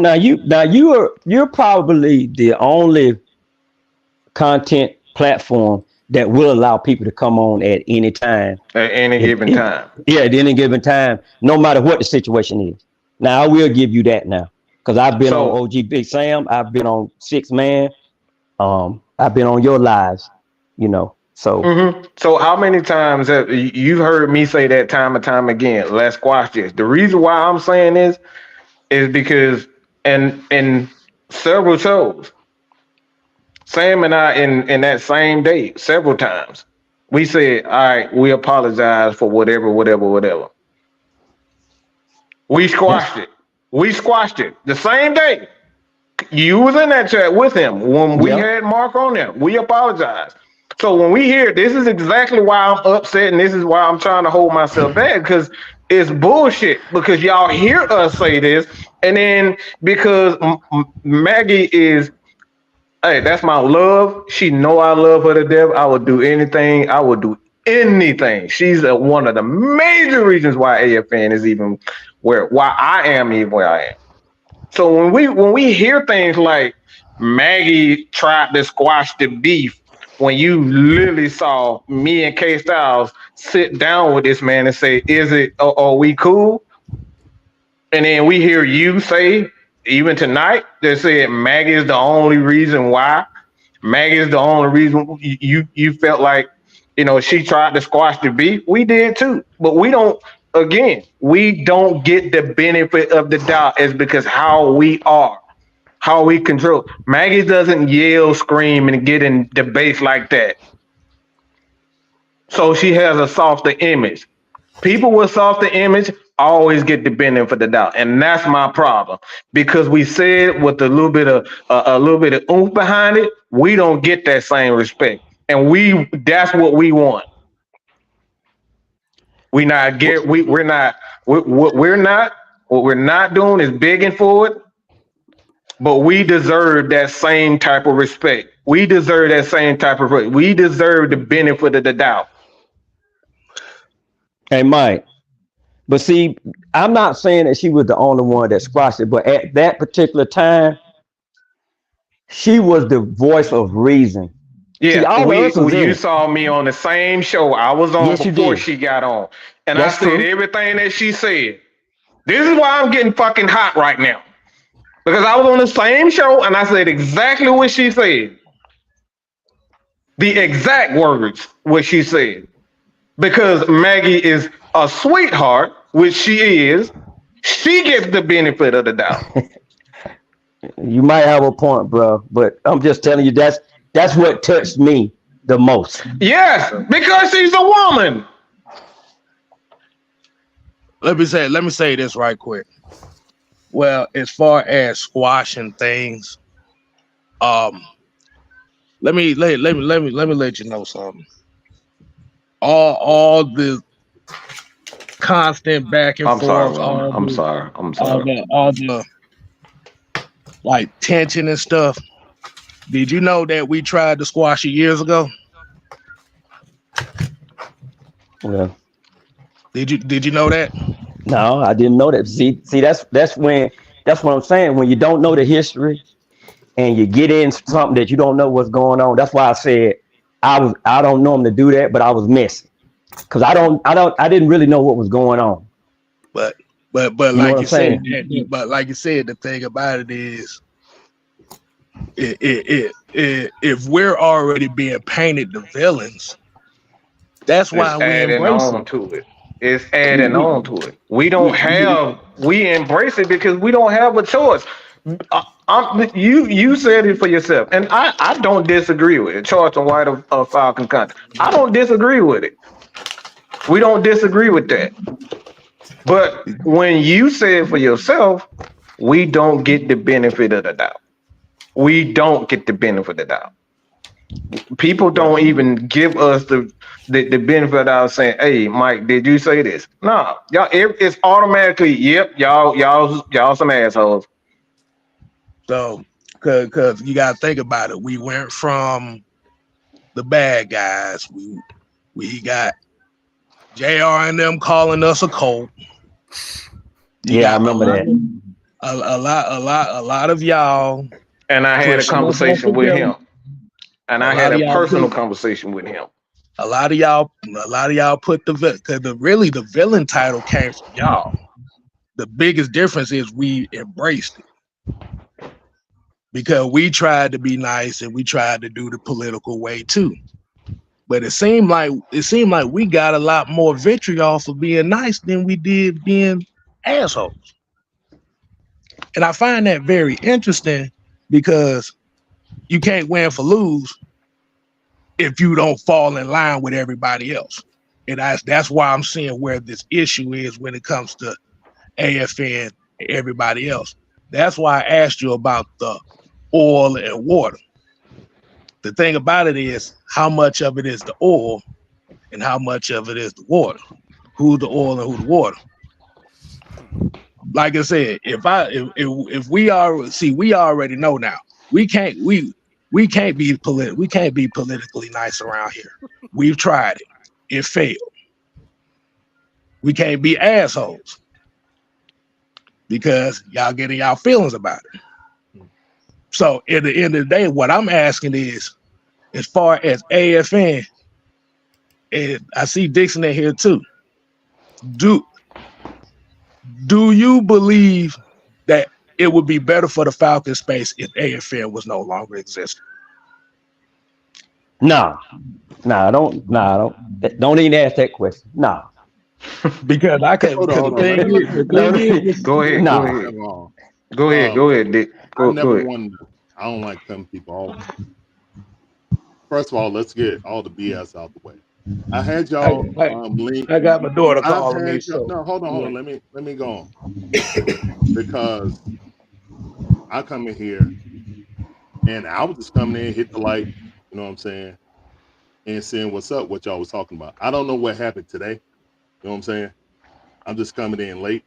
S7: you're probably the only content platform that will allow people to come on at any time.
S5: At any given time.
S7: Yeah, at any given time, no matter what the situation is. Now I will give you that now. Because I've been on OG Big Sam, I've been on Six Man, I've been on your lives, you know. So
S5: So how many times have you heard me say that time and time again? Let's squash this. The reason why I'm saying this is because in several shows, Sam and I in that same day, several times, we said, all right, we apologize for whatever. We squashed it. We squashed it the same day. You was in that chat with him when we had Mark on there. We apologize. So when we hear this is exactly why I'm upset and this is why I'm trying to hold myself back because it's bullshit because y'all hear us say this and then because Maggie is, hey, that's my love. She know I love her to death. I would do anything. I would do anything. She's one of the major reasons why AFN is even why I am even where I am. So when we hear things like Maggie tried to squash the beef, when you literally saw me and K Styles sit down with this man and say, "Are we cool?" And then we hear you say, even tonight, they said Maggie is the only reason why. Maggie is the only reason you felt like, she tried to squash the beef. We did too, but we don't. Again, we don't get the benefit of the doubt as because how we are, how we control. Maggie doesn't yell, scream, and get in debates like that. So she has a softer image. People with softer image always get the benefit of the doubt, and that's my problem. Because we said with a little bit of oomph behind it, we don't get that same respect, and that's what we want. We're not what we're not doing is begging for it, but we deserve that same type of respect. We deserve that same type of respect. We deserve the benefit of the doubt.
S7: Hey, Mike. But see, I'm not saying that she was the only one that squashed it, but at that particular time, she was the voice of reason.
S5: Yeah,
S7: See,
S5: you saw me on the same show I was on before she got on. And
S7: That's
S5: I said
S7: true.
S5: everything that she said. This is why I'm getting fucking hot right now. Because I was on the same show and I said exactly what she said. The exact words what she said. Because Maggie is a sweetheart, which she is, she gets the benefit of the doubt.
S7: You might have a point, bro, but I'm just telling you that's what touched me the most.
S5: Yes, because she's a woman.
S6: Let me say this right quick. Well, as far as squashing things, let me let you know something. All the constant back and forth.
S5: I'm sorry.
S6: All the like tension and stuff. Did you know that we tried to squash it years ago?
S7: Yeah.
S6: Did you know that?
S7: No, I didn't know that. See, that's what I'm saying. When you don't know the history and you get in something that you don't know what's going on. That's why I said I don't normally do that, but I was missing because I didn't really know what was going on.
S6: But like you said, the thing about it is, if we're already being painted the villains, that's why we embrace it.
S5: It's adding on to it. We embrace it because we don't have a choice. You said it for yourself, and I don't disagree with it. Charles and White of Falcon content. I don't disagree with it. We don't disagree with that. But when you say it for yourself, we don't get the benefit of the doubt. We don't get the benefit of the doubt. People don't even give us the benefit of saying, "Hey, Mike, did you say this?" No, y'all. It's automatically, yep, y'all some assholes.
S6: So, cause you gotta think about it. We went from the bad guys. We got JR and them calling us a cult.
S7: Yeah, I remember that.
S6: A lot of y'all.
S5: And I had a conversation with him. And I had a personal conversation with him.
S6: A lot of y'all put the villain title came from y'all. The biggest difference is we embraced it because we tried to be nice and we tried to do the political way too. But it seemed like we got a lot more vitriol for being nice than we did being assholes. And I find that very interesting because you can't win for lose if you don't fall in line with everybody else. And that's why I'm seeing where this issue is when it comes to AFN and everybody else. That's why I asked you about the oil and water. The thing about it is how much of it is the oil and how much of it is the water. Who's the oil and who's the water? Like I said, if we already know now. We can't be politically nice around here. We've tried it. It failed. We can't be assholes because y'all getting y'all feelings about it. So at the end of the day, what I'm asking is, as far as AFN, and I see Dixon in here too. Do you believe that it would be better for the Falcon space if AFN was no longer existing.
S7: Don't even ask that question. Nah.
S6: Because I can.
S8: Hold on, hold on.
S6: The thing is,
S5: Go ahead.
S7: Nah.
S5: Go ahead, Dick.
S8: I never
S5: ahead.
S8: wanted. I don't like cutting people off. First of all, let's get all the BS out the way. I had y'all link.
S6: I got my daughter calling me. So.
S8: No, hold on. Let me go on. Because I come in here and I was just coming in, hit the light, you know what I'm saying, and seeing what's up, what y'all was talking about. I don't know what happened today. You know what I'm saying? I'm just coming in late.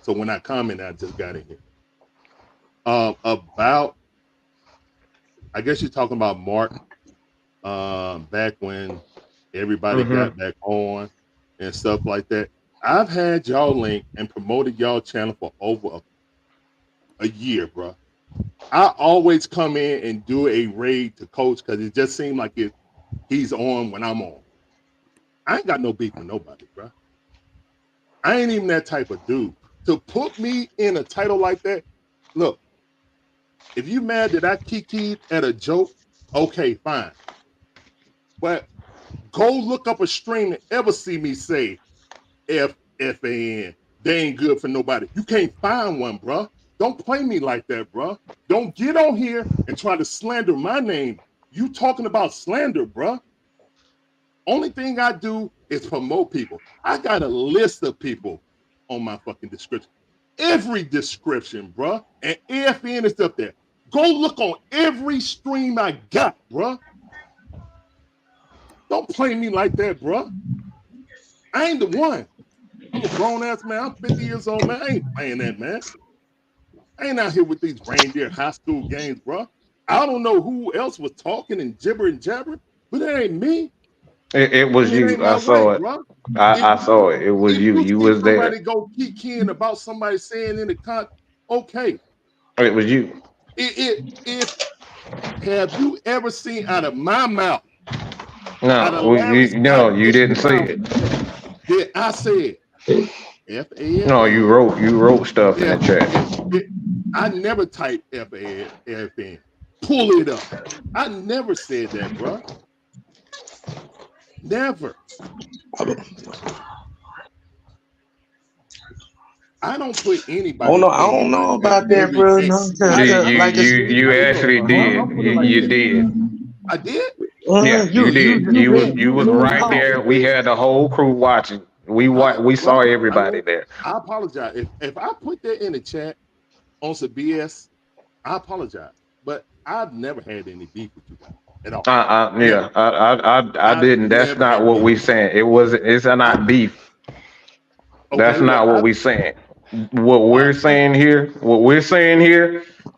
S8: So when I comment, I just got in here. About, I guess you're talking about Mark, back when everybody got back on and stuff like that. I've had y'all link and promoted y'all channel for over a year, bro. I always come in and do a raid to coach because it just seemed like he's on when I'm on. I ain't got no beef with nobody, bro. I ain't even that type of dude. To put me in a title like that, look, if you mad that I kikied at a joke, okay, fine. But go look up a stream and ever see me say FFAN. They ain't good for nobody. You can't find one, bro. Don't play me like that, bro. Don't get on here and try to slander my name. You talking about slander, bro. Only thing I do is promote people. I got a list of people on my fucking description. Every description, bro. And AFN is up there. Go look on every stream I got, bro. Don't play me like that, bro. I ain't the one. I'm a grown-ass man. I'm 50 years old, man. I ain't playing that, man. I ain't out here with these reindeer high school games, bro. I don't know who else was talking and gibbering, jabbering, but it ain't me.
S5: It was you. I saw it. I saw it. It was you. You was there.
S8: Somebody go keying about somebody saying in the con. Okay.
S5: It was you.
S8: If have you ever seen out of my mouth?
S5: No, you didn't say it.
S8: Did I say it? F-A-N?
S5: No, you wrote stuff in the chat.
S8: I never typed F-A-N. Pull it up. I never said that, bro. Never. I don't put anybody.
S3: Oh no, I don't know about that, bro. No,
S5: you actually did. You did.
S8: I did.
S5: Yeah, you did. You was right there. We had the whole crew watching. We saw everybody there.
S8: I apologize if I put that in the chat on some BS. I apologize, but I've never had any beef with you guys at all.
S5: I didn't. That's not what we saying. It's not beef. That's not what we saying. What we're saying here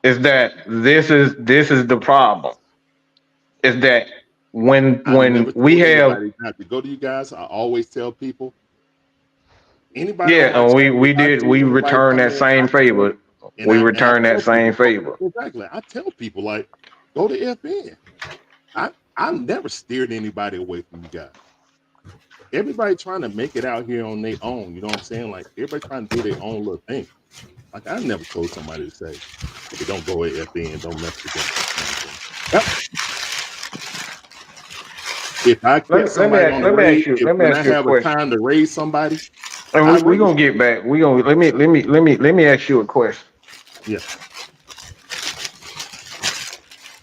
S5: is that this is the problem. Is that when we have
S8: to go to you guys, I always tell people anybody.
S5: Yeah, and we return that same favor. We return that same favor.
S8: Exactly. I tell people like, go to FN. I never steered anybody away from you guys. Everybody trying to make it out here on their own. You know what I'm saying? Like everybody trying to do their own little thing. Like I never told somebody to say, "Hey, don't go at FN, don't mess with them." If I get somebody on the raid, when I have a time to raise somebody,
S5: and we're gonna get back. Let me ask you a question.
S8: Yeah.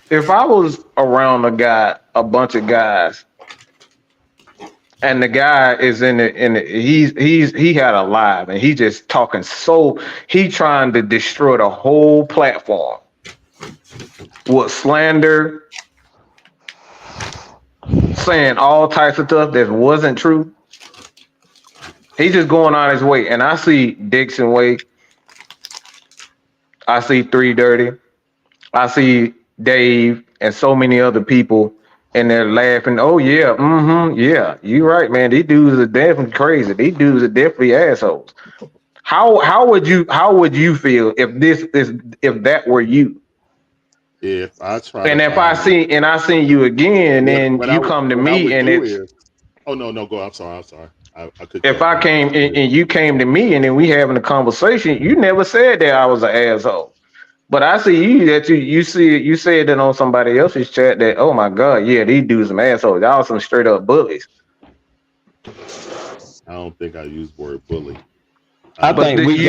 S5: If I was around a bunch of guys, and the guy is he had a live and he just talking he trying to destroy the whole platform with slander, saying all types of stuff that wasn't true. He's just going on his way. And I see Dixon Wade. I see 3 Dirty. I see Dave and so many other people, and they're laughing. Oh yeah, yeah, you're right, man. These dudes are definitely crazy. These dudes are definitely assholes. How would you feel if that were you?
S8: If I try,
S5: and if I see you again, and you come to me, and it's
S8: oh no, go. I'm sorry. I could.
S5: If I came and you came to me, and then we having a conversation, you never said that I was an asshole. But I see you said that on somebody else's chat that, oh my God, yeah, these dudes some assholes. Y'all some straight up bullies.
S8: I don't think I use the word bully.
S7: I think we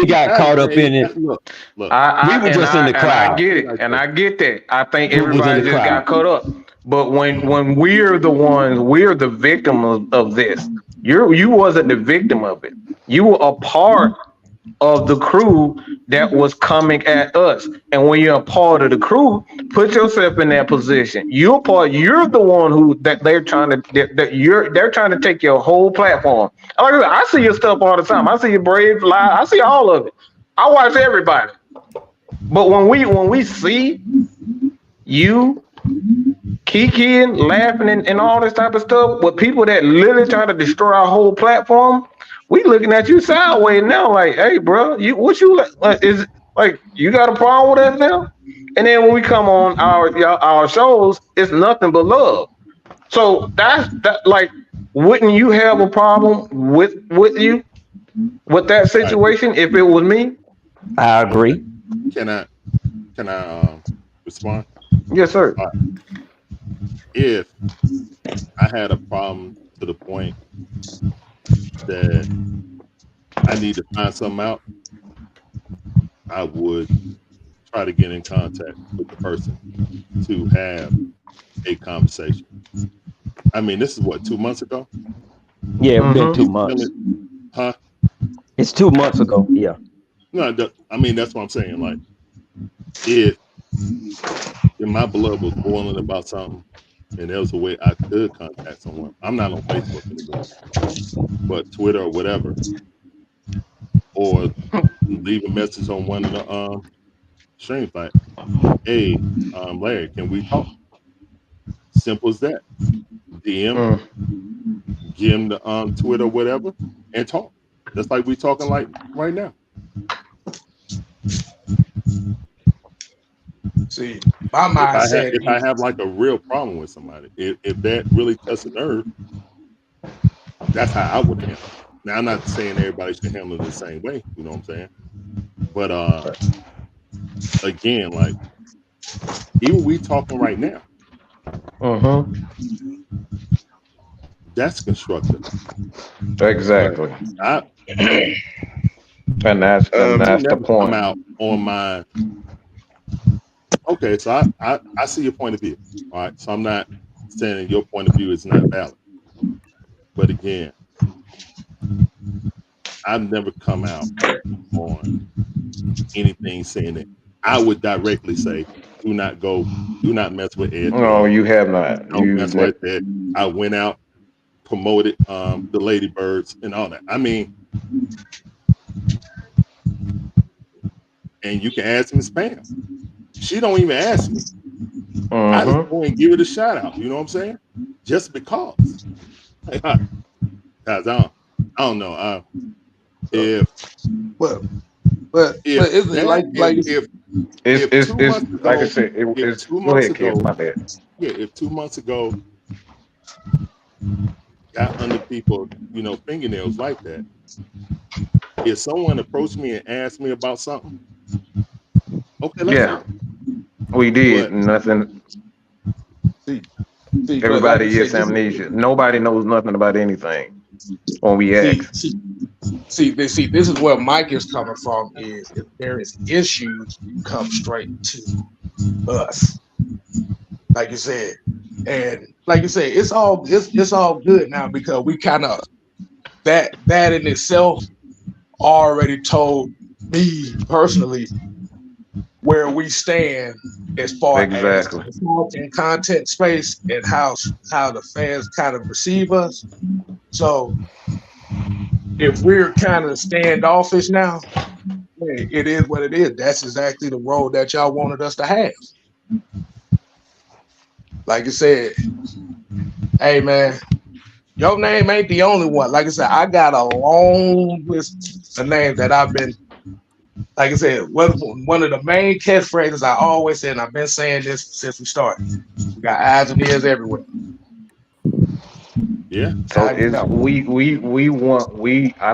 S7: got caught up in it.
S8: Look.
S7: We were just in the crowd.
S5: I get it, and I get that. I think
S7: We was in
S5: everybody
S7: the
S5: just
S7: crowd.
S5: got caught up. But when we're the victim of this. You wasn't the victim of it. You were a part of the crew that was coming at us. And when you're a part of the crew, put yourself in that position. You're the one they're trying to take your whole platform. Like I see your stuff all the time. I see your Brave Live. I see all of it. I watch everybody. But when we see you kikiing, laughing, and all this type of stuff with people that literally trying to destroy our whole platform, we looking at you sideways now, like, hey, bro, you got a problem with that now? And then when we come on our shows, it's nothing but love. So that like, wouldn't you have a problem with that situation if it was me?
S7: I agree.
S8: Can I respond?
S5: Yes, sir.
S8: If I had a problem to the point that I need to find something out, I would try to get in contact with the person to have a conversation. I mean, this is what, 2 months ago?
S7: Yeah, it's been 2 months.
S8: Huh?
S7: It's 2 months ago. Yeah.
S8: No, I mean, that's what I'm saying. Like, if my blood was boiling about something and there was a way I could contact someone, I'm not on Facebook anymore, but Twitter or whatever, or leave a message on one of the streams like, hey, Larry, can we talk? Simple as that. DM, give him the Twitter or whatever, and talk. Just like we talking like right now.
S6: See, my mind said
S8: if I have like a real problem with somebody, if that really touches a nerve, that's how I would handle it. Now, I'm not saying everybody should handle it the same way, you know what I'm saying? But again, like, even we talking right now, that's constructive.
S5: Exactly. And that's the point.
S8: I'm out on my. Okay, so I see your point of view. All right, so I'm not saying your point of view is not valid. But again, I've never come out on anything saying that I would directly say, do not mess with Ed.
S5: No, you have not.
S8: Don't mess with that. I went out, promoted the Ladybirds and all that. I mean, and you can ask me spam. She don't even ask me. I just go and give it a shout out. You know what I'm saying? Just because. Guys, I don't know. If like I said, it's 2 months ago. My bad. Yeah, if 2 months ago got under people, fingernails like that. If someone approached me and asked me about something, okay, let's go.
S5: We did nothing. Everybody is amnesia. Nobody knows nothing about anything when we ask.
S6: See, this is where Mike is coming from. Is if there is issues, you come straight to us, like you said, and like you said, it's all good now because we kind of that in itself already told me personally where we stand as far as in content space and how the fans kind of receive us. So if we're kind of standoffish now, hey, it is what it is. That's exactly the role that y'all wanted us to have. Like I said, hey man, your name ain't the only one. Like I said, I got a long list of names that I've been, like I said, one of the main catchphrases I always say, and I've been saying this since we started. We got eyes and ears everywhere.
S8: Yeah.
S5: So I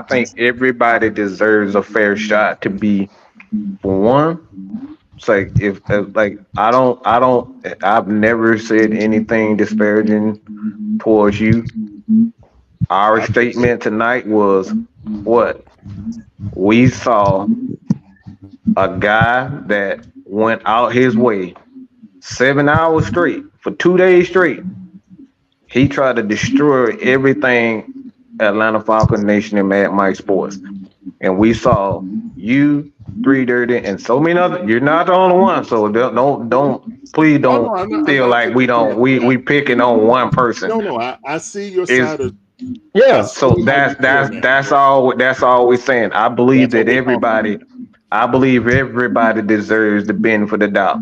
S5: think everybody deserves a fair shot to be For one, it's like if like I've never said anything disparaging towards you. Our statement tonight was what we saw a guy that went out his way 7 hours straight for 2 days straight. He tried to destroy everything Atlanta Falcon Nation and Mad Mike Sports. And we saw you, Three Dirty, and so many other. You're not the only one, so please don't feel like we picking on one person.
S8: No, I see your side of.
S5: Yeah, so that's all we're saying. I believe that everybody deserves the benefit of the doubt,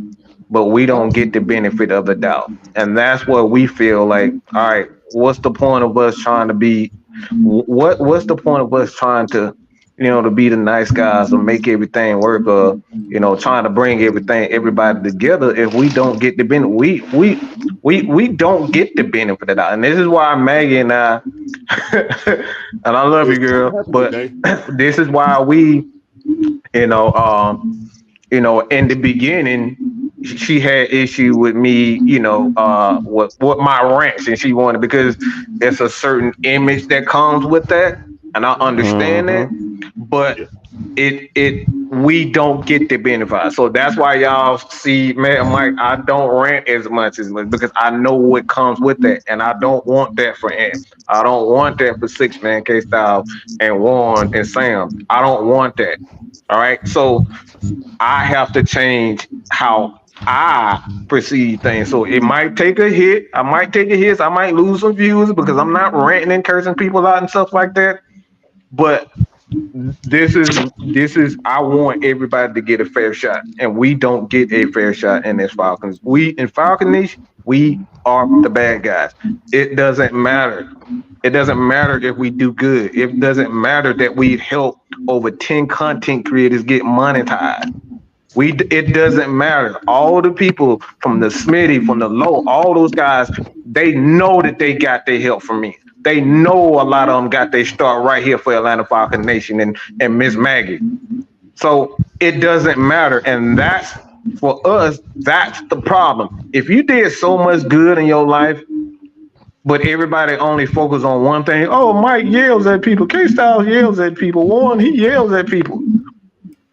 S5: but we don't get the benefit of the doubt, and that's what we feel like. All right, what's the point of us trying to be? What's the point of us trying to, to be the nice guys or make everything work, or trying to bring everybody together if we don't get the benefit? We don't get the benefit of that, and this is why Maggie and I, and I love you, girl, but this is why we, in the beginning, she had issue with me, what my rants, and she wanted, because it's a certain image that comes with that, and I understand that, but we don't get the benefit. So that's why y'all see, man, Mike, I don't rant as much because I know what comes with that, and I don't want that for Ant. I don't want that for Six Man, K-Style, and Warren and Sam. I don't want that. All right, so I have to change how I perceive things. So it might take a hit. I might take a hit. I might lose some views because I'm not ranting and cursing people out and stuff like that. But this is I want everybody to get a fair shot, and we don't get a fair shot in this Falcons. We in Falcon Nation, we are the bad guys. It doesn't matter. It doesn't matter if we do good. It doesn't matter that we helped over 10 content creators get monetized. It doesn't matter. All the people from the Smitty, from the Low, all those guys, they know that they got their help from me. They know a lot of them got their start right here for Atlanta Falcon Nation and Miss Maggie. So it doesn't matter. And that's, for us, that's the problem. If you did so much good in your life, but everybody only focus on one thing. Oh, Mike yells at people. K-Style yells at people. Warren, he yells at people.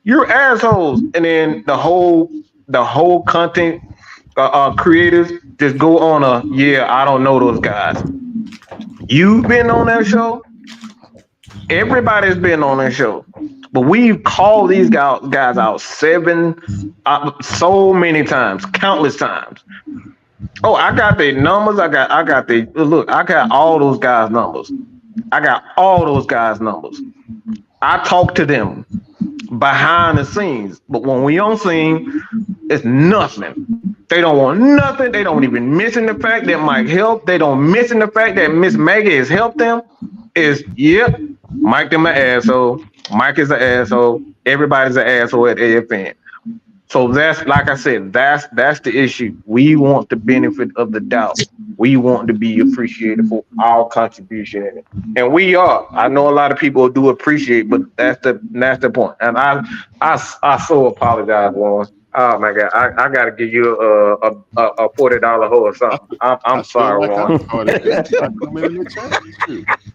S5: You're assholes. And then the whole content creators just go on I don't know those guys. You've been on that show. Everybody's been on that show. But we've called these guys out so many times, countless times. Oh, I got their numbers. I got all those guys' numbers. I talk to them behind the scenes, but when we on scene, it's nothing. They don't want nothing. They don't even mention the fact that Mike helped. They don't mention the fact that Miss Maggie has helped them. Mike them an asshole. Mike is an asshole. Everybody's an asshole at AFN. So that's, like I said, that's the issue. We want the benefit of the doubt. We want to be appreciated for our contribution in it, and we are. I know a lot of people do appreciate, but that's the point. And I so apologize, Warren. Oh my God, I got to give you a $40 hoe or something. I'm sorry, Warren.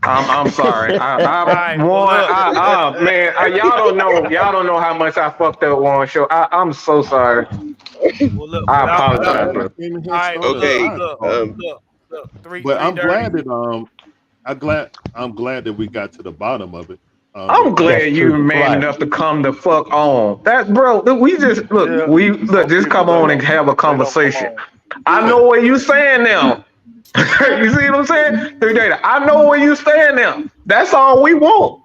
S5: I'm sorry. Y'all don't know how much I fucked up Warren show. I'm so sorry.
S2: Well,
S5: I apologize, bro.
S8: But I'm glad that I'm glad that we got to the bottom of it.
S5: I'm glad you man enough to come the fuck on. That, bro, we just just come on and have a conversation. I know where you stand now. You see what I'm saying? I know where you stand now. That's all we want.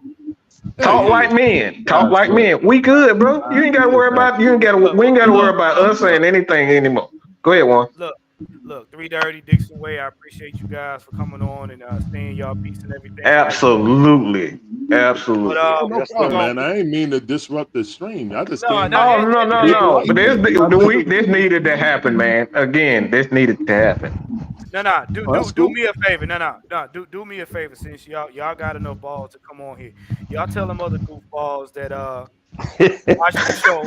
S5: Talk like men. Talk like men. We good, bro. You ain't gotta worry about we ain't gotta worry about us saying anything anymore. Go ahead, Warren.
S2: Look, 3 Dirty, Dixon Way. I appreciate you guys for coming on and saying y'all piece and everything.
S5: Absolutely.
S2: But,
S8: no problem, man. I ain't mean to disrupt the stream. I just
S5: no. But this needed to happen, man. Again, this needed to happen.
S2: No.
S5: Well, that's
S2: Do
S5: cool.
S2: me a favor. No. Do me a favor. Since y'all got enough balls to come on here, y'all tell them other goofballs that watch the show.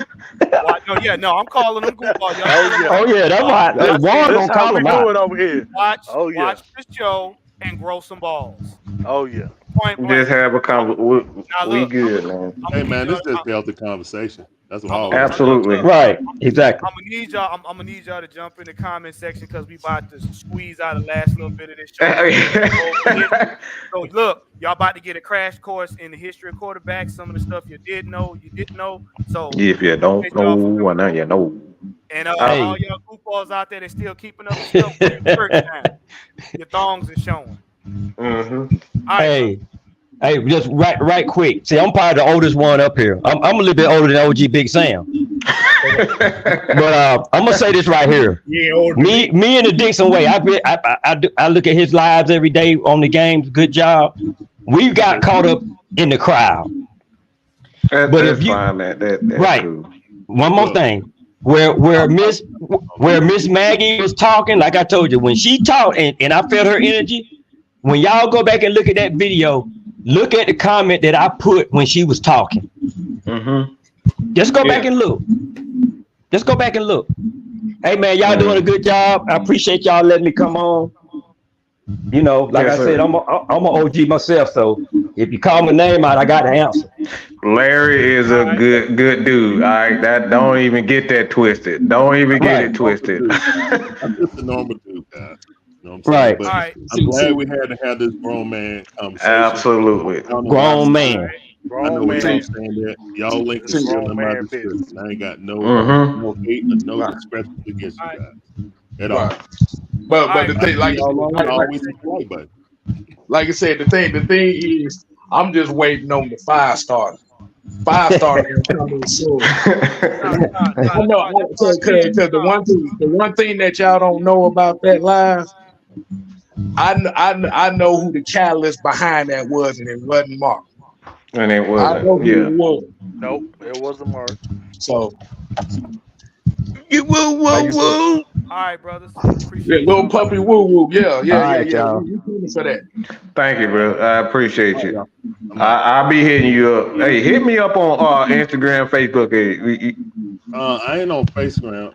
S2: No. I'm calling them goofballs. Y'all tell them
S4: yeah.
S7: Oh yeah, that's why
S4: That's,
S7: Warren
S4: that's
S7: gonna
S4: how
S7: call
S4: we
S7: him
S4: do
S7: out.
S4: it over here.
S2: watch
S4: Oh yeah.
S2: watch the show and grow some balls.
S4: Oh yeah.
S2: Point
S5: Just
S2: blank.
S5: have a conversation.
S2: Now
S5: We
S2: look,
S5: good, man.
S2: I'm
S8: Hey
S2: gonna need
S8: man, this
S2: y'all.
S8: is just healthy conversation. That's what
S2: I'm
S8: all
S2: gonna
S8: it is.
S5: Absolutely.
S7: Right, exactly.
S2: I'm gonna need y'all. I'm gonna need y'all to jump in the comment section because we about to squeeze out the last little bit of this show. So look, y'all about to get a crash course in the history of quarterbacks. Some of the stuff you didn't know. So
S5: If you don't know, well, now you know.
S2: and
S7: Hey.
S2: all y'all goofballs out there that still keeping up the stuff with your shirts down, your thongs are showing.
S5: Mm-hmm.
S2: All right, bro.
S7: Hey, just right quick. See, I'm probably the oldest one up here. I'm a little bit older than OG Big Sam. But I'm gonna say this right here.
S6: Yeah, old
S7: Me and the Dixon way. I look at his lives every day on the games. Good job. We got caught up in the crowd. But
S5: That's
S7: if you
S5: fine, man. That's
S7: right,
S5: cool.
S7: one more thing. Where Miss Maggie was talking, like I told you, when she talked and I felt her energy. When y'all go back and look at that video, look at the comment that I put when she was talking.
S5: Mm-hmm.
S7: Just go back and look. Just go back and look. Hey man, y'all doing a good job. I appreciate y'all letting me come on. You know, like
S5: Yes,
S7: I said,
S5: sir.
S7: I'm an OG myself. So if you call my name out, I got the answer.
S5: Larry is a good dude. All right, that don't even get that twisted. Don't even get it twisted.
S8: I'm just a normal dude, guys. You know what I'm saying?
S7: Right.
S8: But
S2: All right.
S8: I'm glad we had to have this grown man conversation.
S5: Absolutely.
S8: I don't know
S7: Grown
S8: why-
S7: man.
S8: I know
S4: Grown
S8: what y'all
S4: man.
S8: saying there. Y'all link is
S4: Grown
S8: still in my
S4: man
S8: description.
S4: business.
S8: I ain't got no
S5: Mm-hmm.
S8: hate or no discrepancy against you guys at all.
S6: Right. But
S2: All
S6: the
S2: right.
S6: thing, like
S8: Y'all always hit the like button.
S6: I said, the thing is, I'm just waiting on the 5-star. 5-star gonna come in soon. I know, because the one thing that y'all don't know about that live, I know who the catalyst behind that was, and it wasn't Mark.
S5: And it
S6: I know
S5: wasn't.
S6: who
S5: Yeah.
S6: it was.
S4: Nope, it wasn't Mark.
S6: So,
S3: Woo,
S6: like you said,
S3: woo.
S2: All right, brothers.
S6: yeah,
S2: Appreciate
S6: little
S2: y'all.
S6: puppy woo woo. Yeah.
S7: All right, y'all.
S6: We coming for that.
S5: Thank you, bro. I appreciate you.
S8: I'm out.
S5: I'll be hitting you up. Hey, hit me up on Instagram, Facebook.
S8: I ain't on Instagram.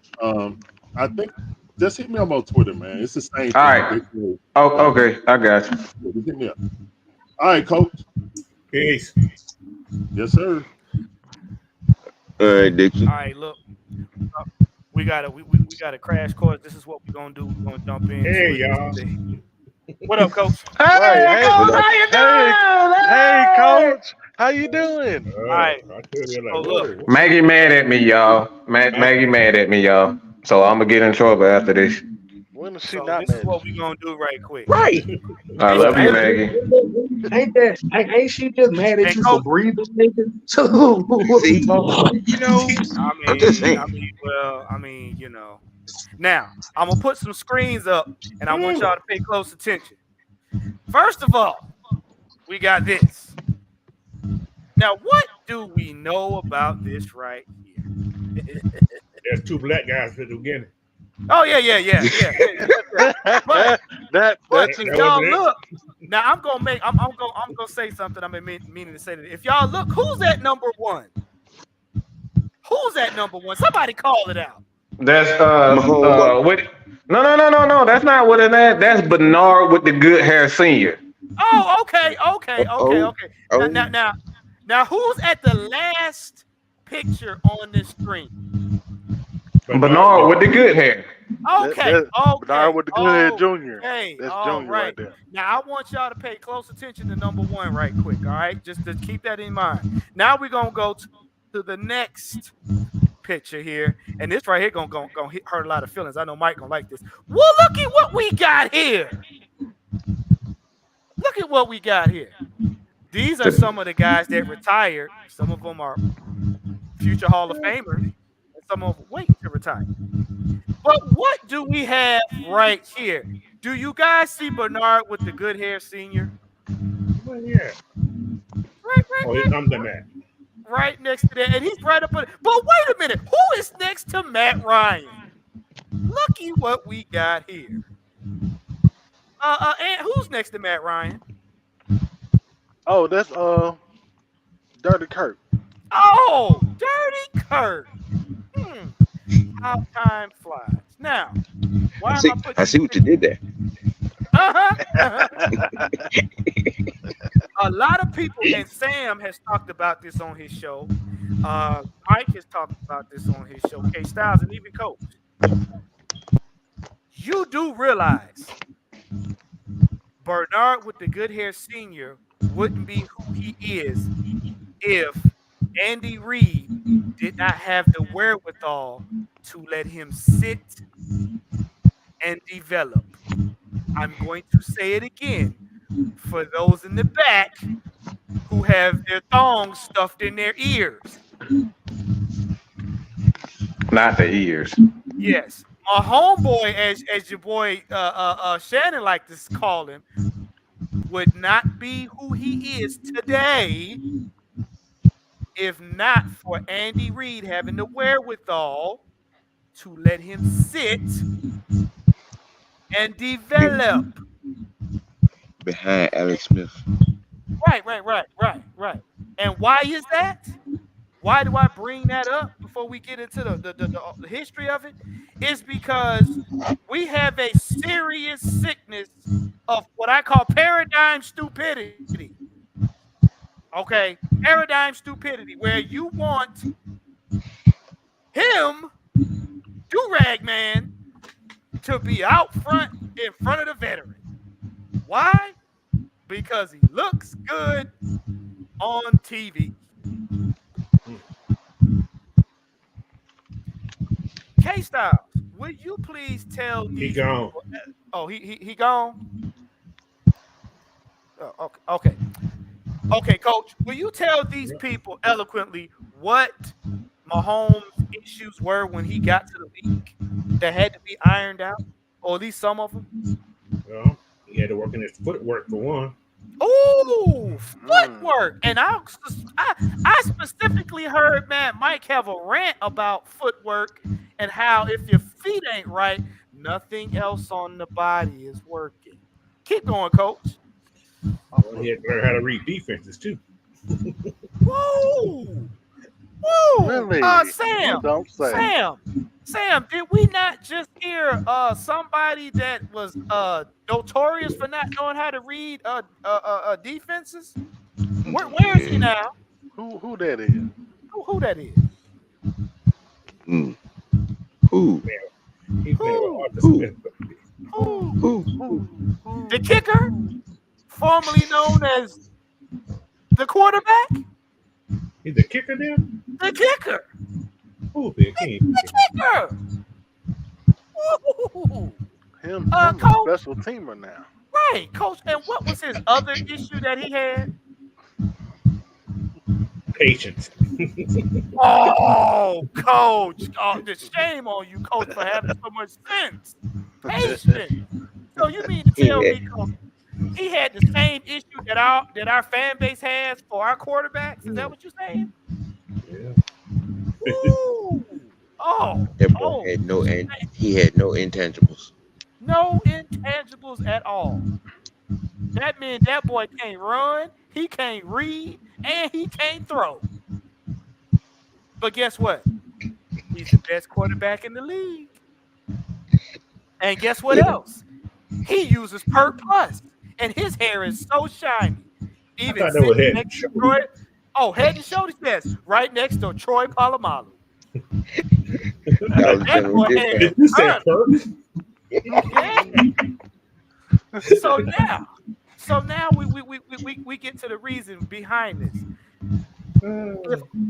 S8: I think just hit me up on Twitter, man. It's the same thing.
S5: All right. Oh, okay. I got you.
S8: Just hit me up. All right, coach.
S6: Peace.
S8: Yes, sir.
S3: All right, Dixon.
S2: All right, look. We got a crash course. This is what we're gonna do. We're gonna jump in.
S6: Hey, y'all.
S2: What up, coach?
S4: Right.
S3: Hey,
S4: Hey, coach. How you doing?
S2: All right.
S6: I tell you,
S2: So look.
S5: Maggie mad at me, y'all. Maggie mad at me, y'all. So I'm gonna get in trouble after this.
S4: When is she
S2: So
S4: not
S2: this is
S4: mad?
S2: what we're gonna do right quick.
S3: right.
S5: I love you, Maggie.
S6: Ain't she just mad at
S2: Hey,
S6: you
S2: coach.
S6: for breathing, nigga? What
S3: See,
S6: you talking about?
S3: you know,
S2: I
S3: I'm just saying.
S2: mean, you know. Now, I'm gonna put some screens up, and I want y'all to pay close attention. First of all, we got this. Now, what do we know about this right here?
S6: There's 2 black guys at the beginning.
S2: Oh yeah. But
S4: That's
S2: if
S6: that
S2: y'all
S6: wasn't it.
S2: look, now I'm gonna say something. I'm meaning to say that. If y'all look, who's at number 1? Who's at number 1? Somebody call it out.
S5: That's
S3: homeboy.
S5: what? No. That's not what it is. That's Bernard with the good hair senior.
S2: Oh, okay.
S3: Oh.
S2: Now, who's at the last picture on this screen?
S5: Bernard with the good hair.
S2: Okay.
S4: Bernard with the good head junior.
S2: Okay.
S4: That's
S2: All
S4: Junior right there.
S2: Now, I want y'all to pay close attention to number 1 right quick. All right, just to keep that in mind. Now we're gonna go to the next picture here, and this right here gonna hurt a lot of feelings. I know Mike gonna like this. Well, look at what we got here. Look at what we got here. These are some of the guys that retired. Some of them are future Hall of Famers, and some of them wait to retire. But what do we have right here? Do you guys see Bernard with the good hair senior?
S6: Yeah.
S2: Right,
S6: Oh, here comes the man.
S2: right next to that, and he's right up. But wait a minute, who is next to Matt Ryan? Look at what we got here. And who's next to Matt Ryan?
S4: Oh, that's Dirty Kurt.
S2: Oh, Dirty Kurt. Hmm. How time flies. Now, why am I putting
S3: I see what you did there.
S2: Uh-huh. A lot of people, and Sam has talked about this on his show. Mike has talked about this on his show. K Styles and even Coach. You do realize Bernard with the good hair senior wouldn't be who he is if Andy Reid did not have the wherewithal to let him sit and develop. I'm going to say it again for those in the back who have their thongs stuffed in their ears.
S5: Not the ears.
S2: Yes, my homeboy, as your boy Shannon like to call him, would not be who he is today if not for Andy Reid having the wherewithal to let him sit and develop.
S3: Behind Alex Smith.
S2: Right. And why is that? Why do I bring that up before we get into the history of it? It's because we have a serious sickness of what I call paradigm stupidity. Okay? Paradigm stupidity, where you want him, Do-Rag Man, to be out front in front of the veteran. Why? Because he looks good on TV. K-Styles, would you please tell these people? Oh, he gone? Oh, okay, Coach. Will you tell these people eloquently what Mahomes' issues were when he got to the league that had to be ironed out, or at least some of them?
S9: Well, he had to work on his footwork for one.
S2: Ooh, footwork. And I specifically heard Mike have a rant about footwork and how if your feet ain't right, nothing else on the body is working. Keep going, Coach.
S9: Well, he had to learn how to read defenses too.
S2: Woo!
S4: Really?
S2: Sam,
S4: Don't say.
S2: Sam, did we not just hear somebody that was notorious for not knowing how to read defenses? Where is he now?
S4: Who that is?
S2: Who that is?
S3: Who?
S9: He's
S2: Who?
S3: Who?
S2: The kicker, formerly known as the quarterback.
S9: He's a kicker there?
S2: The kicker.
S9: Who the king?
S2: The kicker. Ooh.
S4: Him
S2: Coach.
S4: a special teamer now.
S2: Right, Coach. And what was his other issue that he had?
S9: Patience.
S2: Oh, Coach. Oh, the shame on you, Coach, for having so much sense. Patience. So you mean to tell me, Coach, he had the same issue that our fan base has for our quarterbacks? Is that what you're saying?
S9: Yeah.
S2: Ooh. Oh.
S3: That boy had he had no intangibles.
S2: No intangibles at all. That means that boy can't run, he can't read, and he can't throw. But guess what? He's the best quarterback in the league. And guess what else? He uses Per Plus, and his hair is so shiny. Even
S9: that was head
S2: next to Troy. Oh, head and shoulders, yes. Right next to Troy Polamalu. That boy had
S9: You said Perk?
S2: Yeah. So now we get to the reason behind this.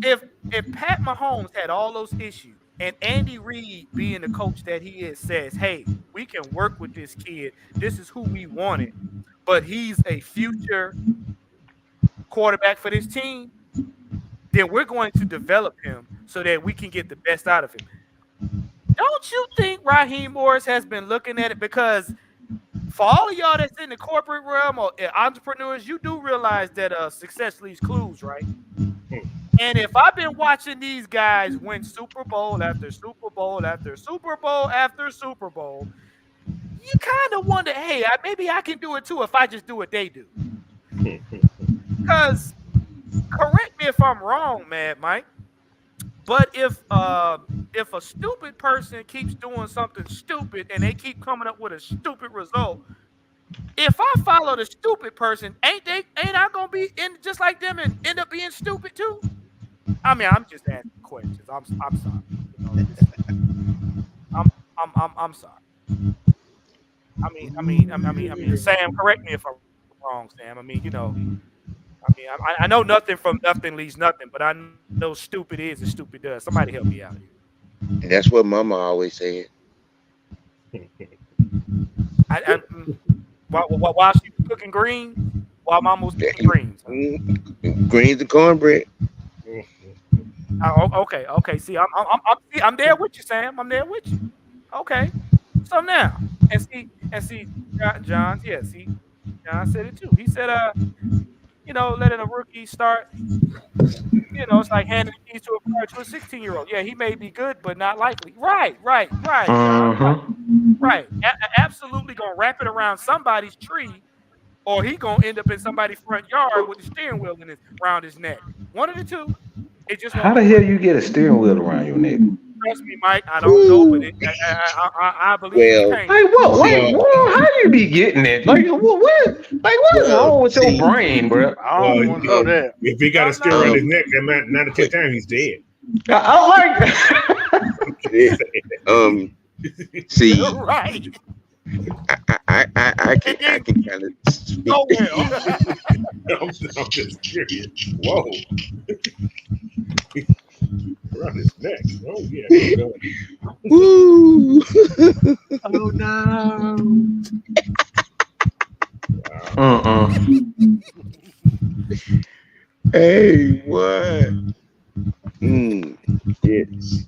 S2: If Pat Mahomes had all those issues and Andy Reid, being the coach that he is, says, hey, we can work with this kid. This is who we wanted, but he's a future quarterback for this team, then we're going to develop him so that we can get the best out of him. Don't you think Raheem Morris has been looking at it? Because for all of y'all that's in the corporate realm or entrepreneurs, you do realize that success leaves clues, right? And if I've been watching these guys win Super Bowl after Super Bowl after Super Bowl after Super Bowl, you kind of wonder, hey, maybe I can do it too if I just do what they do. Because correct me if I'm wrong, Mad Mike, but if a stupid person keeps doing something stupid and they keep coming up with a stupid result, if I follow the stupid person, ain't I gonna be in just like them and end up being stupid too? I mean, I'm just asking questions. I'm sorry. You know, I'm sorry. I mean, Sam, correct me if I'm wrong, Sam. I mean, you know, I know nothing from nothing leaves nothing, but I know stupid is and stupid does. Somebody help me out here.
S3: And that's what Mama always said.
S2: While she was cooking greens, while Mama was cooking greens.
S3: Greens and cornbread.
S2: Okay. See, I'm there with you, Sam. I'm there with you. Okay. So now, and see, John. Yeah, see, John said it too. He said, you know, letting a rookie start. You know, it's like handing the keys to a car to a 16-year-old. Yeah, he may be good, but not likely. Right, John. Right. Absolutely gonna wrap it around somebody's tree, or he gonna end up in somebody's front yard with the steering wheel around his neck. One of the two. It just
S5: How
S2: won't
S5: the
S2: be
S5: hell
S2: right.
S5: you get a steering wheel around your neck?
S2: Trust me, Mike. I don't know, but I believe it's
S3: Well,
S2: painful.
S5: Like what? Wait,
S9: Well,
S5: what? How you be getting it? Like what? Like what is wrong with your
S3: see,
S5: brain, bro?
S4: I don't want to know that.
S9: if he got a steer around his neck, that might 9 to 10 times he's dead.
S5: I
S3: see,
S2: Right.
S3: I can kind of speak.
S2: Oh well.
S9: I'm just curious. Whoa. Around his neck. Oh yeah. Here we go.
S3: Woo!
S6: Oh no.
S3: Hey, what? Yes.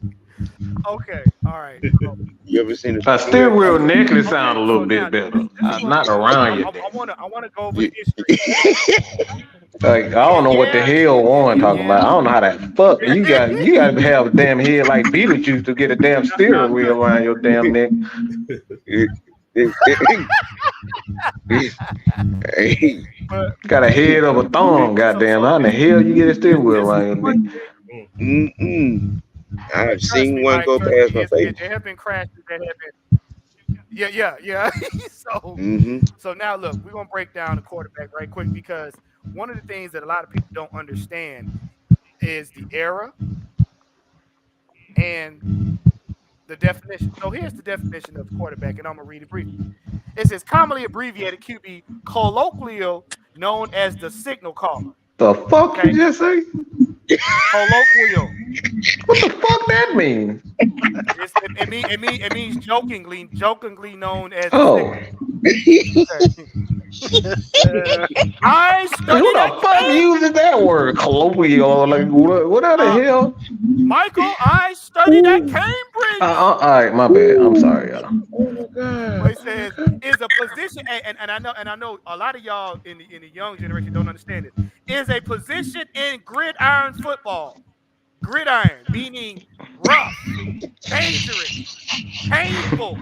S2: Okay. All right.
S3: You ever seen
S5: A steering wheel necklace
S2: Okay,
S5: sound a
S2: so
S5: little
S2: now
S5: bit better.
S2: this is what
S5: Not around your
S2: I
S5: neck.
S2: wanna go over the history.
S5: Like I don't know what the hell Warren talking about. I don't know how that fuck you got to have a damn head like Beetlejuice to get a damn steering wheel around your damn neck.
S3: Hey,
S5: Got a head of a thumb, goddamn. How in the hell you get a steering wheel around your neck?
S3: I've
S2: Trust
S3: seen
S2: me,
S3: one
S2: Mike,
S3: go
S2: trust
S3: past
S2: me,
S3: my face.
S2: there have been crashes that have been. Yeah. So now look, we're gonna break down the quarterback right quick because one of the things that a lot of people don't understand is the era and the definition. So here's the definition of quarterback, and I'm gonna read it briefly. It says commonly abbreviated QB, colloquial known as the signal caller.
S5: The fuck you just say?
S2: Colloquial.
S5: What the fuck that mean?
S2: It means jokingly known as the
S5: Oh.
S2: signal. I
S5: Who
S2: studied
S5: the fuck uses that word? Colloquial? Like what the hell?
S2: Michael, I studied at Cambridge.
S5: All right, my bad. I'm sorry, y'all.
S2: But it says is a position, and I know a lot of y'all in the young generation don't understand it. Is a position in gridiron football. Gridiron meaning rough, dangerous, painful,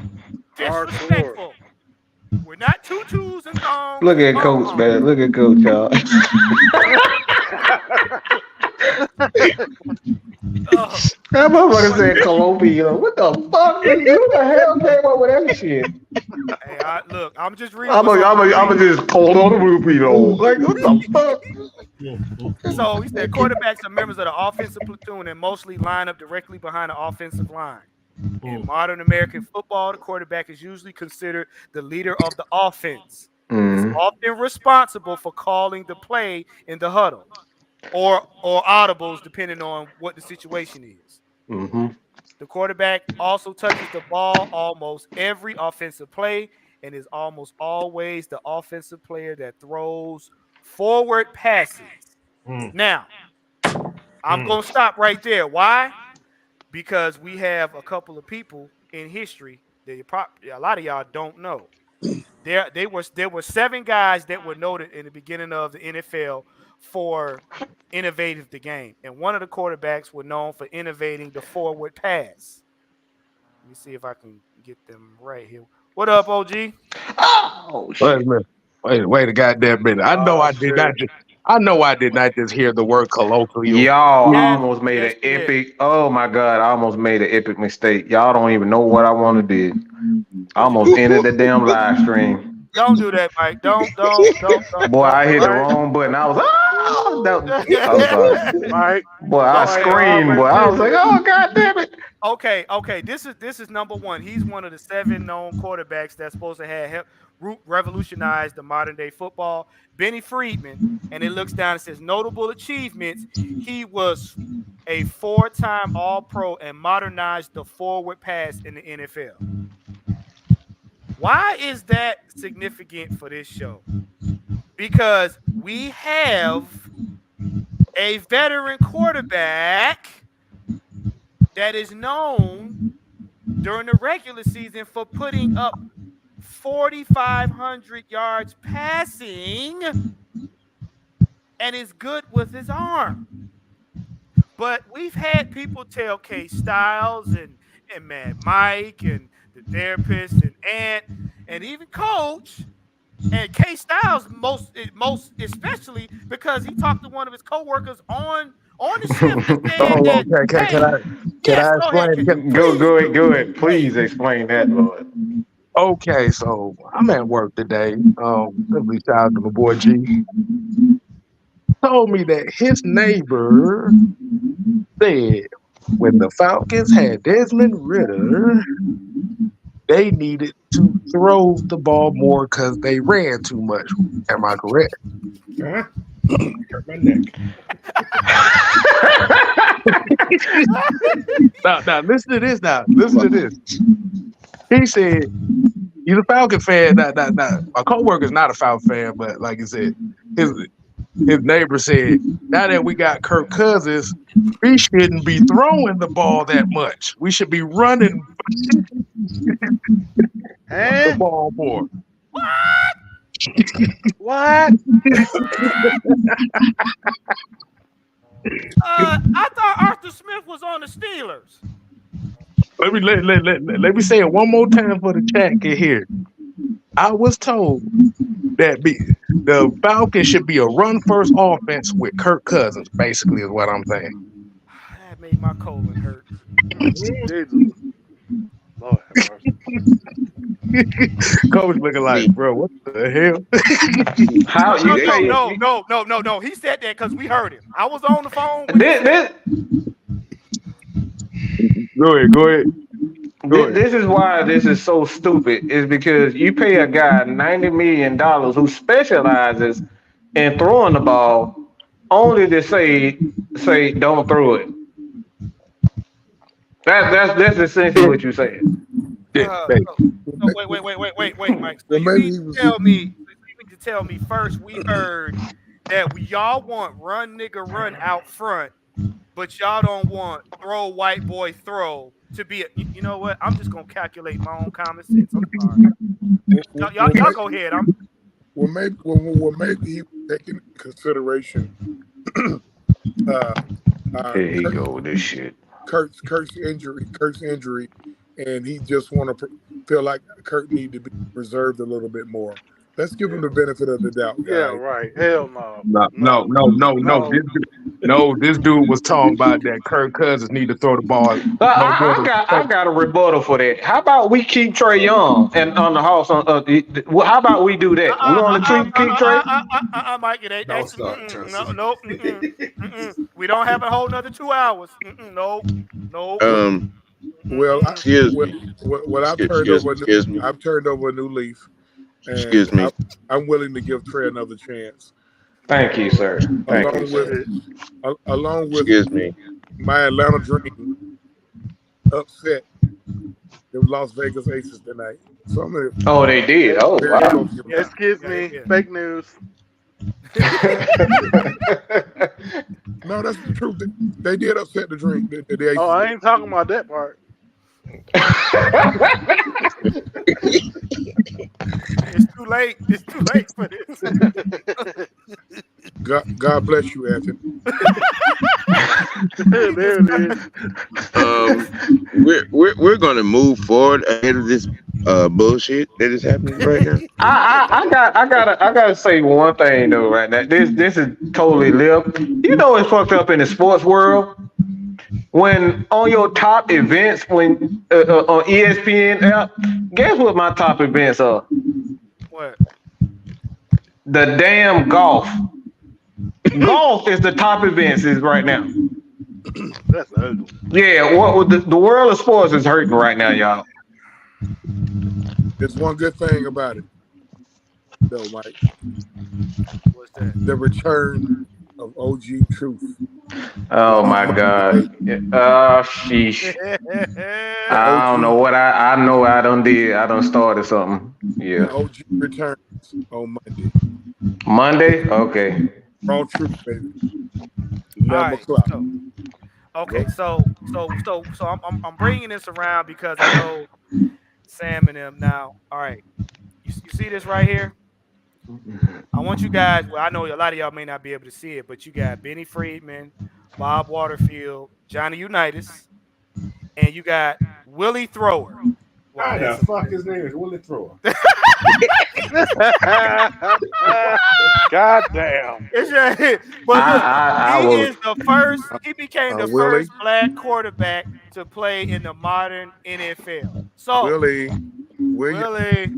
S2: disrespectful. We're not tutus and thongs.
S5: Look at Coach, man. Look at Coach, y'all. That motherfucker said colloquial. What the fuck? Who the hell came up with that shit?
S2: Hey, look, I'm just reading.
S5: I'm just colloquial. Like what the fuck?
S2: So he said quarterbacks are members of the offensive platoon and mostly line up directly behind the offensive line. In modern American football, the quarterback is usually considered the leader of the offense. Is often responsible for calling the play in the huddle or audibles, depending on what the situation is. The quarterback also touches the ball almost every offensive play and is almost always the offensive player that throws forward passes. Now, I'm going to stop right there. Why? Because we have a couple of people in history that a lot of y'all don't know. There were 7 guys that were noted in the beginning of the NFL for innovating the game, and one of the quarterbacks were known for innovating the forward pass. Let me see if I can get them right here. What up, OG?
S5: Oh
S6: Wait a
S5: shit.
S6: minute. Wait a goddamn minute. I know
S4: Oh,
S6: I did not
S4: shit.
S6: just. I know I did not just hear the word colloquial.
S5: Y'all
S2: Yes,
S5: almost made
S2: yes,
S5: an
S2: you did.
S5: epic. Oh my god, I almost made an epic mistake. Y'all don't even know what I want to do. I
S2: What you
S5: almost ended the damn live stream.
S2: don't do that, Mike. Don't.
S5: Boy, I hit the
S4: Mike,
S5: wrong button. I was I'm sorry.
S4: Mike,
S5: Boy, I
S2: Don't.
S4: Mike
S5: screamed. Boy,
S4: already
S5: I
S4: did
S5: was like,
S4: that.
S5: oh god damn it.
S2: Okay. This is number one. He's one of the 7 known quarterbacks that's supposed to have revolutionized the modern day football. Benny Friedman, and it looks down and says notable achievements. He was a 4-time All-Pro and modernized the forward pass in the NFL. Why is that significant for this show? Because we have a veteran quarterback that is known during the regular season for putting up 4,500 yards passing and is good with his arm. But we've had people tell K Styles and Mad Mike and the therapist and Ant and even Coach and K Styles most especially because he talked to one of his coworkers on the shift and said
S6: Hold on.
S2: that,
S6: Can
S2: hey,
S6: I
S2: yes, go ahead,
S6: explain?
S2: please
S5: Go
S2: do.
S5: ahead. Please explain that, Lord.
S6: Okay, so I'm at work today. Let me shout out to my boy G. Told me that his neighbor said when the Falcons had Desmond Ritter, they needed to throw the ball more because they ran too much. Am I correct?
S9: Huh? Hurt my neck.
S6: Now, listen to this. Listen to this. He said, he's a Falcon fan. Now, my coworker's not a Falcon fan, but like I said, his neighbor said, now that we got Kirk Cousins, we shouldn't be throwing the ball that much. We should be running the ball more.
S4: What?
S2: I thought Arthur Smith was on the Steelers.
S6: Let me say it one more time for the chat can hear. I was told that the Falcons should be a run-first offense with Kirk Cousins, basically, is what I'm saying.
S2: That made my colon hurt.
S4: Jesus. Lord have mercy.
S6: Coach looking like, bro, what the hell?
S5: How you
S2: No. He said that because we heard him. I was on the phone. When
S6: Go ahead.
S5: This is why this is so stupid. Is because you pay a guy $90 million who specializes in throwing the ball, only to say don't throw it. That's essentially what you're saying.
S2: wait, Mike. So you mean to tell me first we heard that y'all want run nigga run out front, but y'all don't want throw white boy throw to be you know what? I'm just gonna calculate my own common sense. I'm sorry. Y'all go ahead.
S1: Well, maybe he was taking into consideration
S5: Here he go with this shit.
S1: Kurt's injury, and he just want to feel like Kurt need to be reserved a little bit more. Let's give him the benefit of the doubt, guys.
S4: Yeah, right. Hell no.
S6: No. This dude was talking about that Kirk Cousins need to throw the ball.
S5: I got a rebuttal for that. How about we keep Trey Young and on the house? How about we do that? We want to keep Trey.
S2: Mike, it ain't.
S9: Don't start.
S2: No. We don't have a whole nother 2 hours. No.
S1: Well,
S3: Excuse me.
S1: I've turned over a new leaf. And
S3: Excuse me.
S1: I'm willing to give Trey another chance.
S5: Thank you, sir.
S1: Along with
S3: Excuse me.
S1: my Atlanta Dream upset the Las Vegas Aces tonight. So I'm gonna,
S5: they did. Oh, wow.
S4: Excuse me. Fake news.
S1: No, that's the truth. They did upset the Dream. The Aces.
S4: Oh, I ain't talking about that part.
S2: It's too late. It's too late for this.
S1: God bless you, Anthony.
S4: There it is.
S3: We're going to move forward ahead of this bullshit that is happening right now.
S5: I gotta say one thing though, right now. This is totally lip. You know it's fucked up in the sports world when on your top events on ESPN app. Guess what my top events are?
S2: What?
S5: The damn golf. Golf is the top events is right now.
S4: That's ugly.
S5: Yeah, what the world of sports is hurting right now, y'all.
S1: There's one good thing about it, though, Mike.
S2: What's that?
S1: The return of OG Truth.
S5: Oh my God. Sheesh. I don't know what I know I done did. I done started something.
S1: The
S5: Yeah.
S1: OG returns on Monday.
S5: Monday? Okay.
S1: Raw Truth, baby.
S2: All
S1: 11
S2: right.
S1: o'clock.
S2: Okay, so I'm bringing this around because I know Sam and them now. All right, you see this right here? I want you guys. Well, I know a lot of y'all may not be able to see it, but you got Benny Friedman, Bob Waterfield, Johnny Unitas, and you got Willie Thrower. Well,
S9: How the
S2: that's
S9: fuck his name is Willie Thrower?
S4: God damn.
S2: But look, he is the first. He became the
S1: Willie.
S2: first black quarterback to play in the modern NFL. So
S1: Willie.
S2: Willie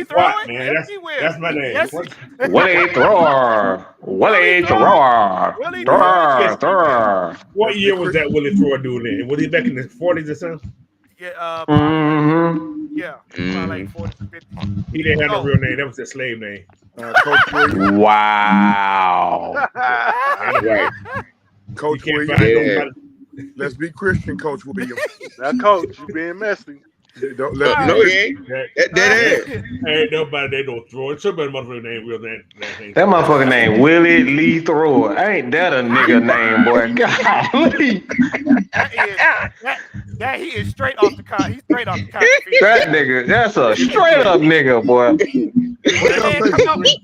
S2: throw
S9: What,
S2: it?
S9: man?
S2: Yes, he will.
S9: That's my name.
S2: Yes,
S9: What?
S5: Willie Thrower. Willie Thrower.
S2: Willie
S5: Thrower.
S9: What year was that Willie Thrower doing it? Was he back in the 40s or something?
S2: Yeah,
S5: Mm-hmm.
S2: yeah, probably like 40s, 50s.
S9: He didn't have no real name. That was his slave name.
S1: Coach Williams.
S5: Wow.
S9: Anyway,
S1: Coach
S9: you can't
S1: Williams.
S9: find
S3: Yeah.
S9: nobody.
S1: Let's be Christian, Coach Williams.
S4: Now, coach, you being messy.
S1: Don't let
S3: No, he ain't. That ass.
S9: Ain't nobody they don't throw it. Somebody motherfucker name real name.
S5: That motherfucker name Willie Lee Thrower. Ain't that a nigga name, boy? Golly.
S2: That he is straight off the car. He's straight off the car.
S5: That nigga, that's a straight up nigga, boy.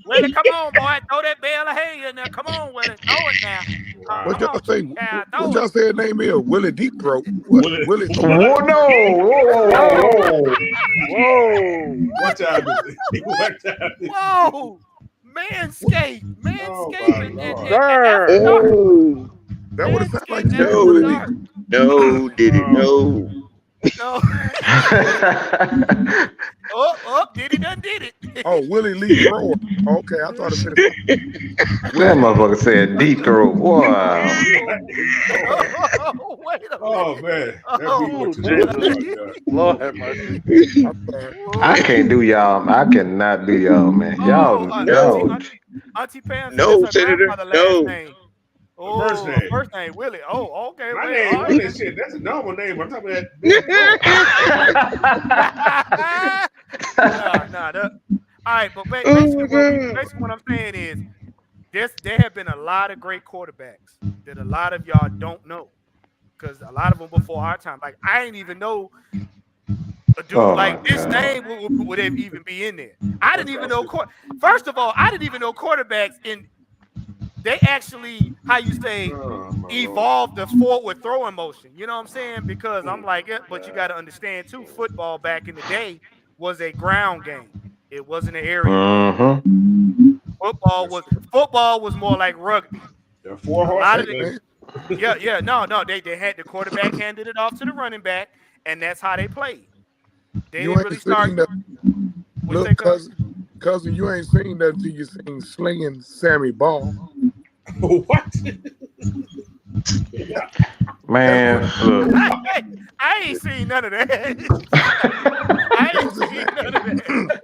S2: Willie, come on, boy. Throw that bale of hay in there. Come on, Willie. Throw it now.
S1: What y'all say?
S2: Yeah,
S1: What y'all say his name is? Willie Deep Throat.
S9: Willie-
S1: Willie.
S5: Whoa, no. Whoa.
S4: Whoa.
S9: What y'all do? What y'all do?
S2: Whoa. Manscaped.
S9: Oh,
S2: Manscaped.
S9: my
S2: and
S9: Lord.
S2: After dark.
S3: Oh,
S1: That would have sounded like
S2: Manscaped
S3: No.
S1: Willie
S2: After
S1: Deep.
S3: no, did it? No.
S2: dark. Did he done did it?
S1: Oh, Willie Lee Thrower. Okay, I thought it said.
S5: That motherfucker said deep throat. Wow.
S2: Wait a minute.
S9: Oh man.
S2: Oh,
S4: Jesus. Lord have mercy.
S5: I can't do y'all. I cannot do y'all, man. Y'all.
S2: Auntie Pam.
S3: No,
S2: that's her
S3: Senator,
S2: grandfather
S3: no.
S2: last name. Oh,
S9: First name.
S2: First name, Willie. Oh, okay.
S9: My
S2: wait,
S9: name,
S2: all
S9: Willie,
S2: right.
S9: shit. That's a normal name. I'm talking about
S2: All right, but basically what I'm saying is there have been a lot of great quarterbacks that a lot of y'all don't know. Because a lot of them before our time. Like, I didn't even know a dude like this name would even be in there. I didn't even know. First of all, I didn't even know quarterbacks they actually, how you say, evolved the forward throwing motion. You know what I'm saying? Because I'm like, but you got to understand too, football back in the day was a ground game. It wasn't an area game. Football was more like rugby.
S9: the 4 horse.
S2: No. They had the quarterback handed it off to the running back, and that's how they played. They
S1: You
S2: didn't
S1: ain't
S2: really
S1: seen
S2: start.
S1: that. Look, cousin, you ain't seen that until you seen slinging Sammy Ball.
S9: What?
S5: Man, look.
S2: I ain't seen none of that. I ain't seen none of that.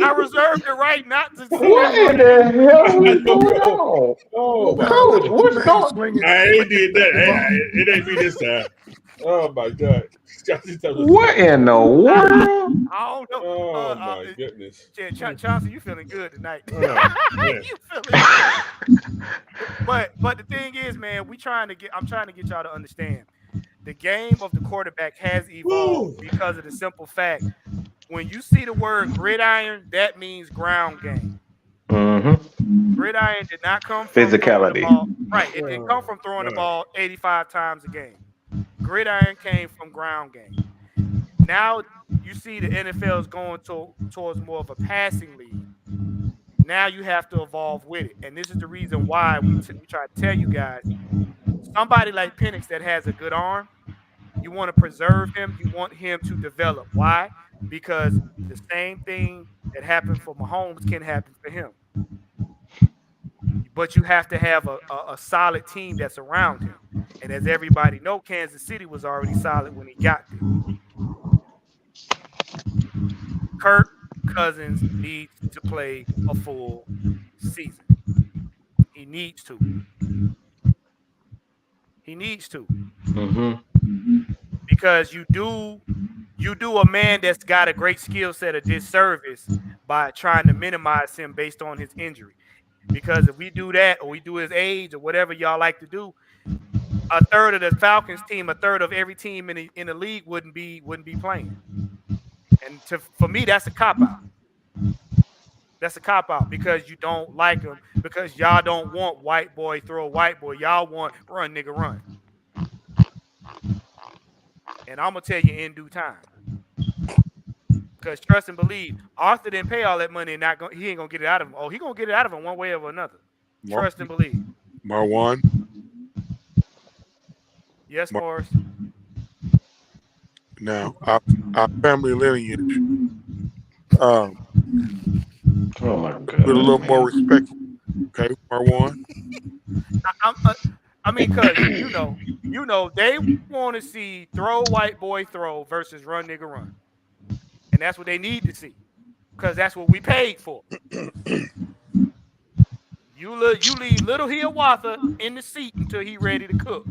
S2: I reserve the right not to see.
S5: What in the hell is going on?
S9: Oh my
S5: Coach,
S9: God.
S5: what's going on?
S9: I ain't did that. It ain't me this time. Oh my God.
S5: What in the world?
S2: I don't know.
S9: Oh my goodness.
S2: Chauncey, you feeling good tonight?
S9: Oh,
S2: You feeling good. But the thing is, man, I'm trying to get y'all to understand. The game of the quarterback has evolved because of the simple fact when you see the word gridiron, that means ground game.
S5: Mm-hmm.
S2: Gridiron did not come from
S5: Physicality.
S2: throwing the ball. Right. It didn't come from throwing the ball 85 times a game. Gridiron came from ground game. Now you see the NFL is going towards more of a passing league. Now you have to evolve with it, and this is the reason why we try to tell you guys. Somebody like Penix that has a good arm, you want to preserve him. You want him to develop. Why? Because the same thing that happened for Mahomes can happen for him. But you have to have a solid team that's around him. And as everybody know, Kansas City was already solid when he got there. Kirk Cousins needs to play a full season. He needs to. He needs to. Because you do a man that's got a great skill set a disservice by trying to minimize him based on his injury. Because if we do that, or we do his age, or whatever y'all like to do, a third of the Falcons team, a third of every team in the league wouldn't be playing. And for me, that's a cop-out. That's a cop-out because you don't like him, because y'all don't want white boy throw white boy. Y'all want run nigga run. And I'm going to tell you in due time. Because trust and believe, Arthur didn't pay all that money and he ain't going to get it out of him. Oh, he going to get it out of him one way or another. Trust and believe.
S1: Marwan.
S2: Yes, Morris.
S1: Now, our family lineage,
S5: oh my God,
S1: with a little more respect. Okay, Marwan.
S2: I mean, because you know, they want to see throw white boy throw versus run nigga run, and that's what they need to see, because that's what we paid for. You leave Little Hiawatha in the seat until he ready to cook.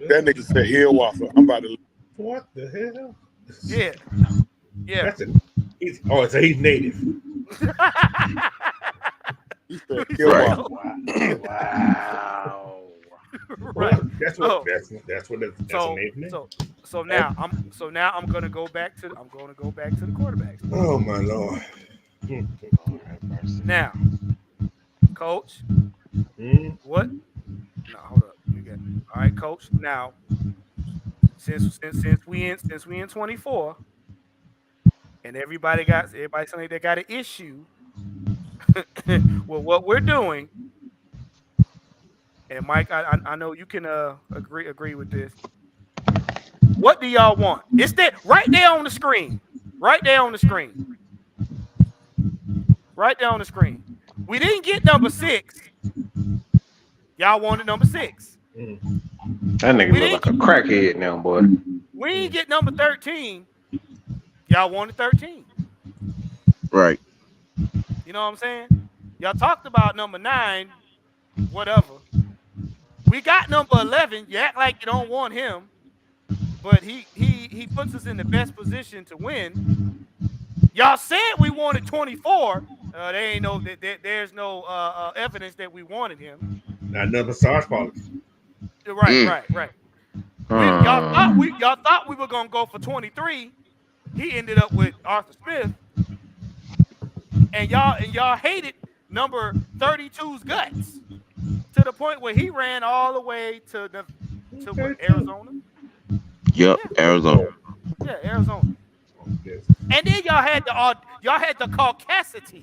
S1: That nigga said Hiawatha. I'm about to.
S9: What the hell?
S2: Yeah.
S9: So he's native.
S1: He said Hiawatha.
S4: Wow.
S2: Right.
S9: That's a native name.
S2: So now I'm gonna go back to the quarterbacks.
S9: Oh my Lord.
S2: Now, Coach, what? No, hold up. All right, Coach. Now, since we in 24, and everybody saying they got an issue with what we're doing. And Mike, I know you can agree with this. What do y'all want? It's that right there on the screen. Right there on the screen. Right there on the screen. We didn't get number 6. Y'all wanted number 6.
S5: That nigga look like a crackhead now, boy.
S2: We didn't get number 13. Y'all wanted 13.
S3: Right.
S2: You know what I'm saying? Y'all talked about number 9, whatever. We got number 11. You act like you don't want him, but he puts us in the best position to win. Y'all said we wanted 24. There's no evidence that we wanted him.
S9: Not another Sarge policy.
S2: Right. Y'all thought we were gonna go for 23. He ended up with Arthur Smith, and y'all hated number 32's guts to the point where he ran all the way to what, Arizona.
S3: Yep, yeah. Arizona.
S2: Yeah, Arizona. And then y'all had the caucasity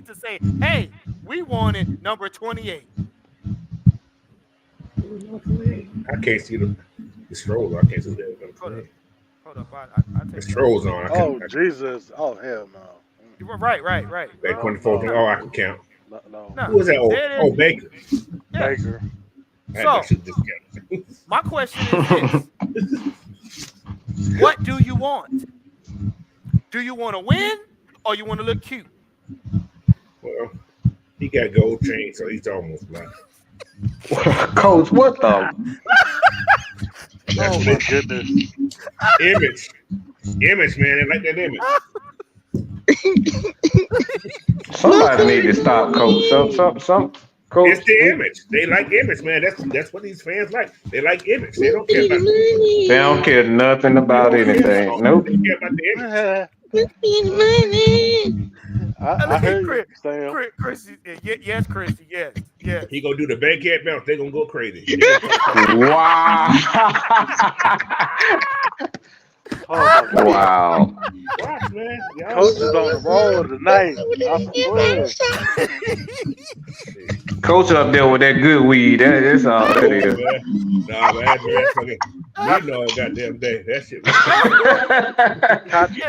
S2: to say, hey, we wanted number 28.
S9: I can't see the strolls. I can't see that.
S2: Hold up. I take
S9: the strolls on.
S4: Oh, Jesus. Oh, hell no.
S2: Right.
S9: Back 2014. Oh, I can count.
S4: No.
S9: Who was that? Oh, Baker.
S2: Yeah.
S4: Baker.
S2: So, my question is this. What do you want? Do you want to win or you want to look cute?
S9: Well, he got gold chain, so he's almost black.
S5: Coach, what the?
S4: Oh, my goodness.
S9: Image, man. They like that image.
S5: Somebody need to stop, Coach. Some Coach.
S9: It's the image. They like image, man. That's what these fans like. They like image. They don't care about the
S5: They don't care nothing about anything. Nope.
S9: They care about the image.
S4: I heard you, Sam.
S2: Chrissy, yes, Chrissy, yes.
S9: He gonna do the Bankhead bounce. They gonna go crazy.
S5: Wow.
S4: Oh my God.
S5: Wow.
S9: Watch, man. Y'all
S4: Coach is on the roll tonight. Off the plug.
S5: Coach up there with that good weed. That's all that
S9: Oh,
S5: is.
S9: man. Nah, man, that fucking meeting all goddamn day. That shit was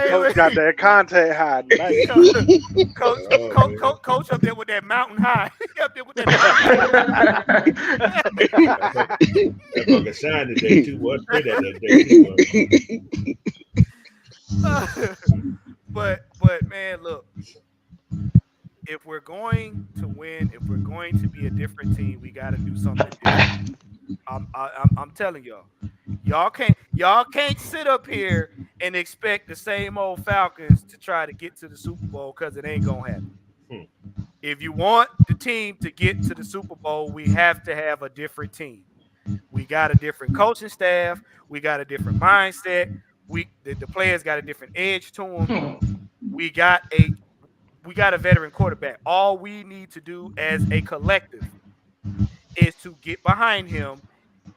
S4: Coach got that contact high tonight.
S2: Coach up there with that mountain high. Up there with that
S9: that fucking shine today too. What that day too.
S2: But man, look. If we're going to win, if we're going to be a different team, we got to do something different. I'm telling y'all can't sit up here and expect the same old Falcons to try to get to the Super Bowl because it ain't gonna happen. If you want the team to get to the Super Bowl, we have to have a different team. We got a different coaching staff. We got a different mindset. The players got a different edge to them. We got a veteran quarterback. All we need to do as a collective is to get behind him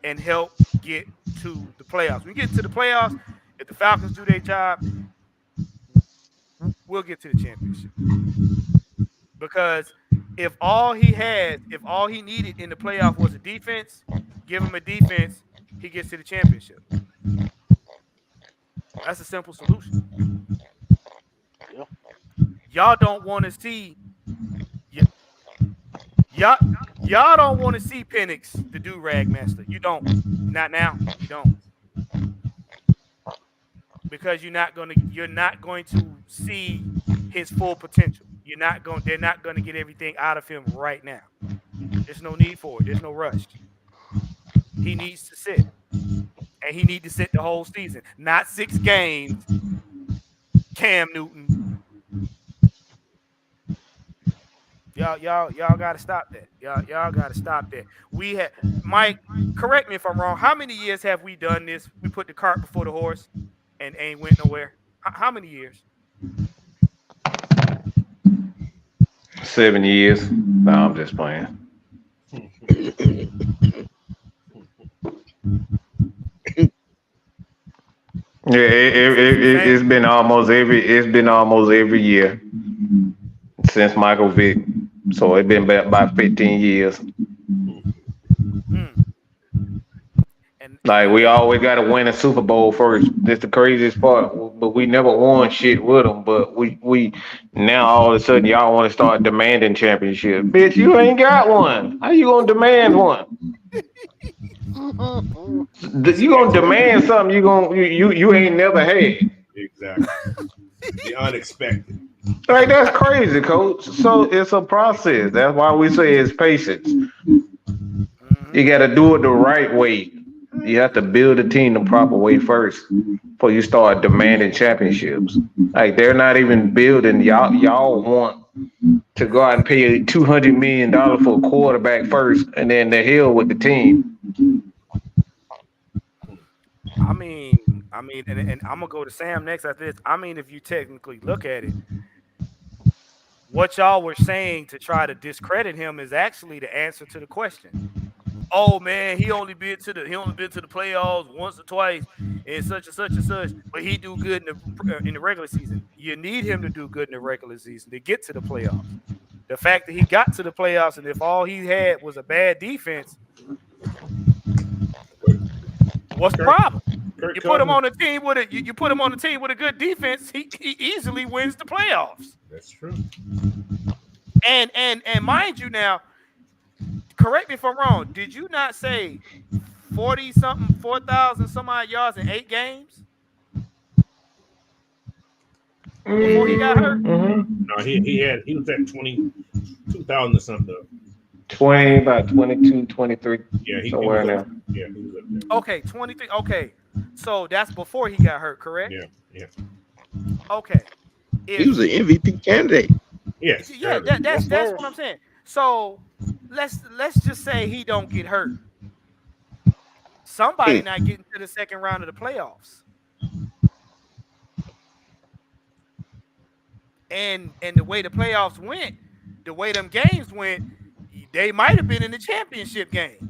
S2: and help get to the playoffs. When we get to the playoffs, if the Falcons do their job, we'll get to the championship. Because if all he needed in the playoff was a defense, give him a defense, he gets to the championship. That's a simple solution.
S4: Yep.
S2: Y'all don't want to see y'all don't want to see Penix, the do-rag master. You don't. Not now. You don't. Because you're not going to see his full potential. They're not going to get everything out of him right now. There's no need for it. There's no rush. He needs to sit. And he needs to sit the whole season. Not 6 games. Cam Newton. Y'all gotta stop that. Y'all gotta stop that. We had Mike, correct me if I'm wrong. How many years have we done this? We put the cart before the horse and ain't went nowhere. How many years?
S5: 7 years. No, I'm just playing. Yeah, it's been almost every year since Michael Vick. So it's been about 15 years. Like we always got to win a Super Bowl first. That's the craziest part. But we never won shit with them. But we now all of a sudden y'all want to start demanding championship. Bitch, you ain't got one. How you gonna demand one? You gonna demand something you ain't never had.
S9: Exactly. The unexpected.
S5: Like that's crazy, coach. So it's a process. That's why we say it's patience. You got to do it the right way. You have to build a team the proper way first before you start demanding championships. Like they're not even building. Y'all want to go out and pay $200 million for a quarterback first, and then the hell with the team.
S2: I mean, and I'm gonna go to Sam next after this. I mean, if you technically look at it, what y'all were saying to try to discredit him is actually the answer to the question. Oh man, he only been to the playoffs once or twice and such and such and such, but he do good in the regular season. You need him to do good in the regular season to get to the playoffs. The fact that he got to the playoffs and if all he had was a bad defense, what's the problem? You put him on a team with a good defense, he easily wins the playoffs.
S9: That's true.
S2: And mind you now, correct me if I'm wrong. Did you not say 4,000 some odd yards in 8 games before he got hurt?
S5: Mm-hmm.
S9: No, he was at 22,000 or something.
S5: 20, about 22, 23.
S9: Yeah,
S5: somewhere in there.
S9: Yeah, he was up there.
S2: Okay, 23. Okay, so that's before he got hurt, correct?
S9: Yeah.
S2: Okay.
S3: He was an MVP candidate.
S9: Yes.
S2: Yeah, that's what I'm saying. So let's just say he don't get hurt. Somebody not getting to the second round of the playoffs. And the way the playoffs went, the way them games went, they might have been in the championship game.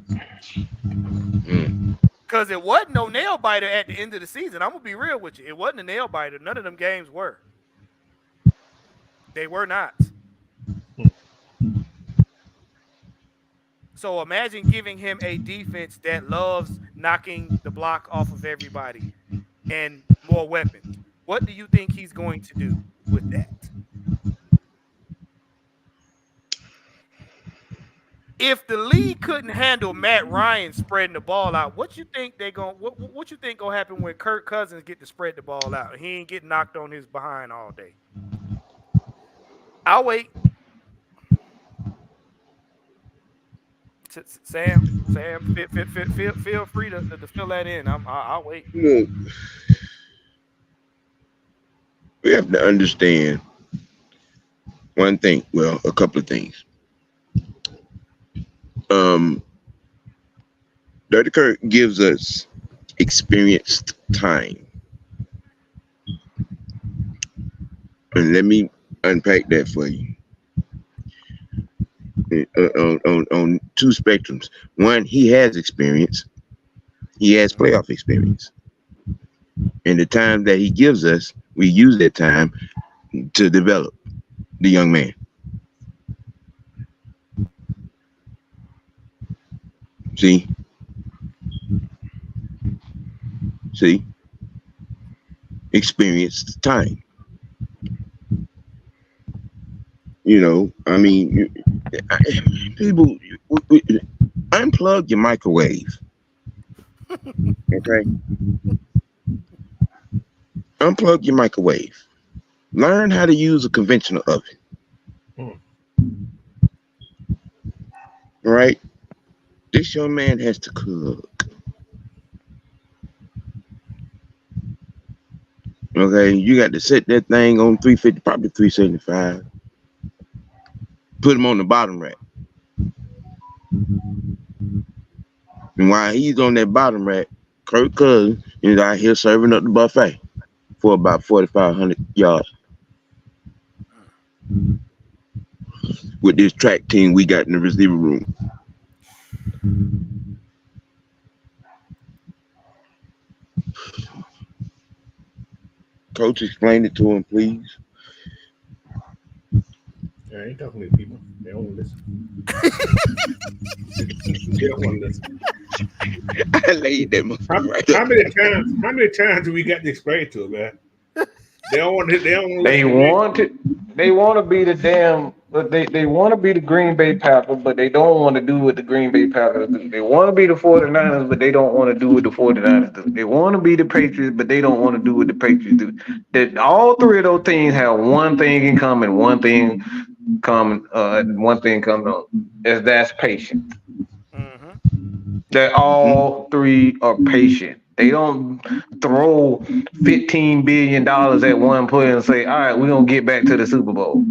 S2: Because it wasn't no nail biter at the end of the season. I'm gonna be real with you. It wasn't a nail biter. None of them games were. They were not. So imagine giving him a defense that loves knocking the block off of everybody and more weapons. What do you think he's going to do with that? If the league couldn't handle Matt Ryan spreading the ball out, what you think they going what you think gonna happen when Kirk Cousins get to spread the ball out and he ain't get knocked on his behind all day? I'll wait. Sam, feel free to fill that in. I'll wait.
S3: Look, we have to understand one thing. Well, a couple of things. Dirty Kirk gives us experienced time. And let me unpack that for you. On two spectrums. One, he has experience. He has playoff experience. And the time that he gives us, we use that time to develop the young man. See? Experienced time. You know, I mean, people, unplug your microwave. Okay? Unplug your microwave. Learn how to use a conventional oven. All right? This young man has to cook. Okay? You got to set that thing on 350, probably 375. Put him on the bottom rack. And while he's on that bottom rack, Kirk Cousins is out here serving up the buffet for about 4,500 yards. With this track team we got in the receiver room. Coach, explain it to him, please.
S9: I ain't talking to people. They don't want to listen. They don't want to listen.
S3: I laid that motherfucker right
S9: How many times do we got to explain to them, man? They don't want to.
S5: They want to. They want to be the damn. But they want to be the Green Bay Packers, but they don't want to do what the Green Bay Packers do. They want to be the 49ers, but they don't want to do what the 49ers do. They want to be the Patriots, but they don't want to do what the Patriots do. That all three of those things have one thing in common. One thing coming on is that's patience. That all three are patient. They don't throw $15 billion at one play and say, all right, we're going to get back to the Super Bowl.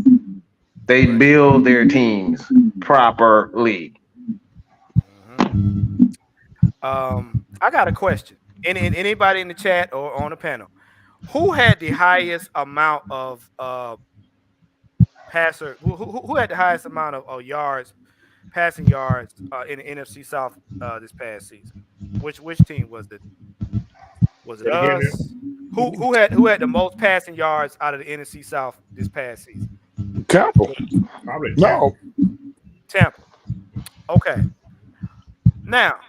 S5: They build their teams properly.
S2: I got a question. Anybody in the chat or on the panel, who had the highest amount of passer? Who had the highest amount of yards, passing yards in the NFC South this past season? Which team was it? Was it us? Who had the most passing yards out of the NFC South this past season?
S1: Tampa.
S9: Probably
S1: No.
S2: Tampa. Okay. Now,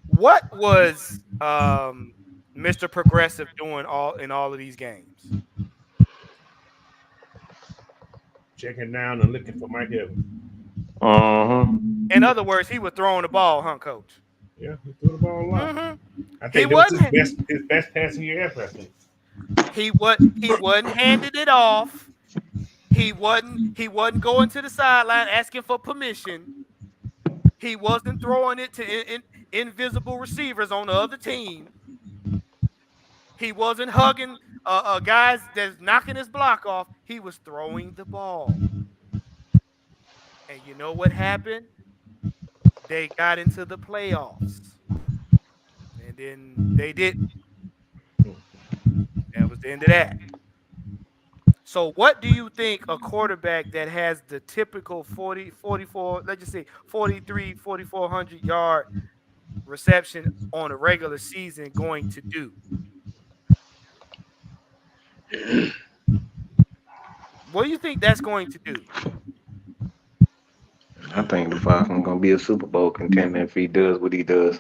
S2: what was Mr. Progressive doing in all of these games?
S9: Checking down and looking for Mike Evans.
S2: In other words, he was throwing the ball, huh, Coach?
S9: Yeah, he threw the ball a lot. I think
S2: He
S9: that was
S2: wasn't.
S9: his best passing year ever, I think.
S2: He wasn't handing it off. He wasn't going to the sideline asking for permission. He wasn't throwing it to invisible receivers on the other team. He wasn't hugging guys that's knocking his block off. He was throwing the ball. And you know what happened? They got into the playoffs. And then they didn't. That was the end of that. So what do you think a quarterback that has the typical 40, 44, let's just say 43, 4,400 yard reception on a regular season going to do? What do you think that's going to do?
S5: I think the Falcons gonna be a Super Bowl contender if he does what he does.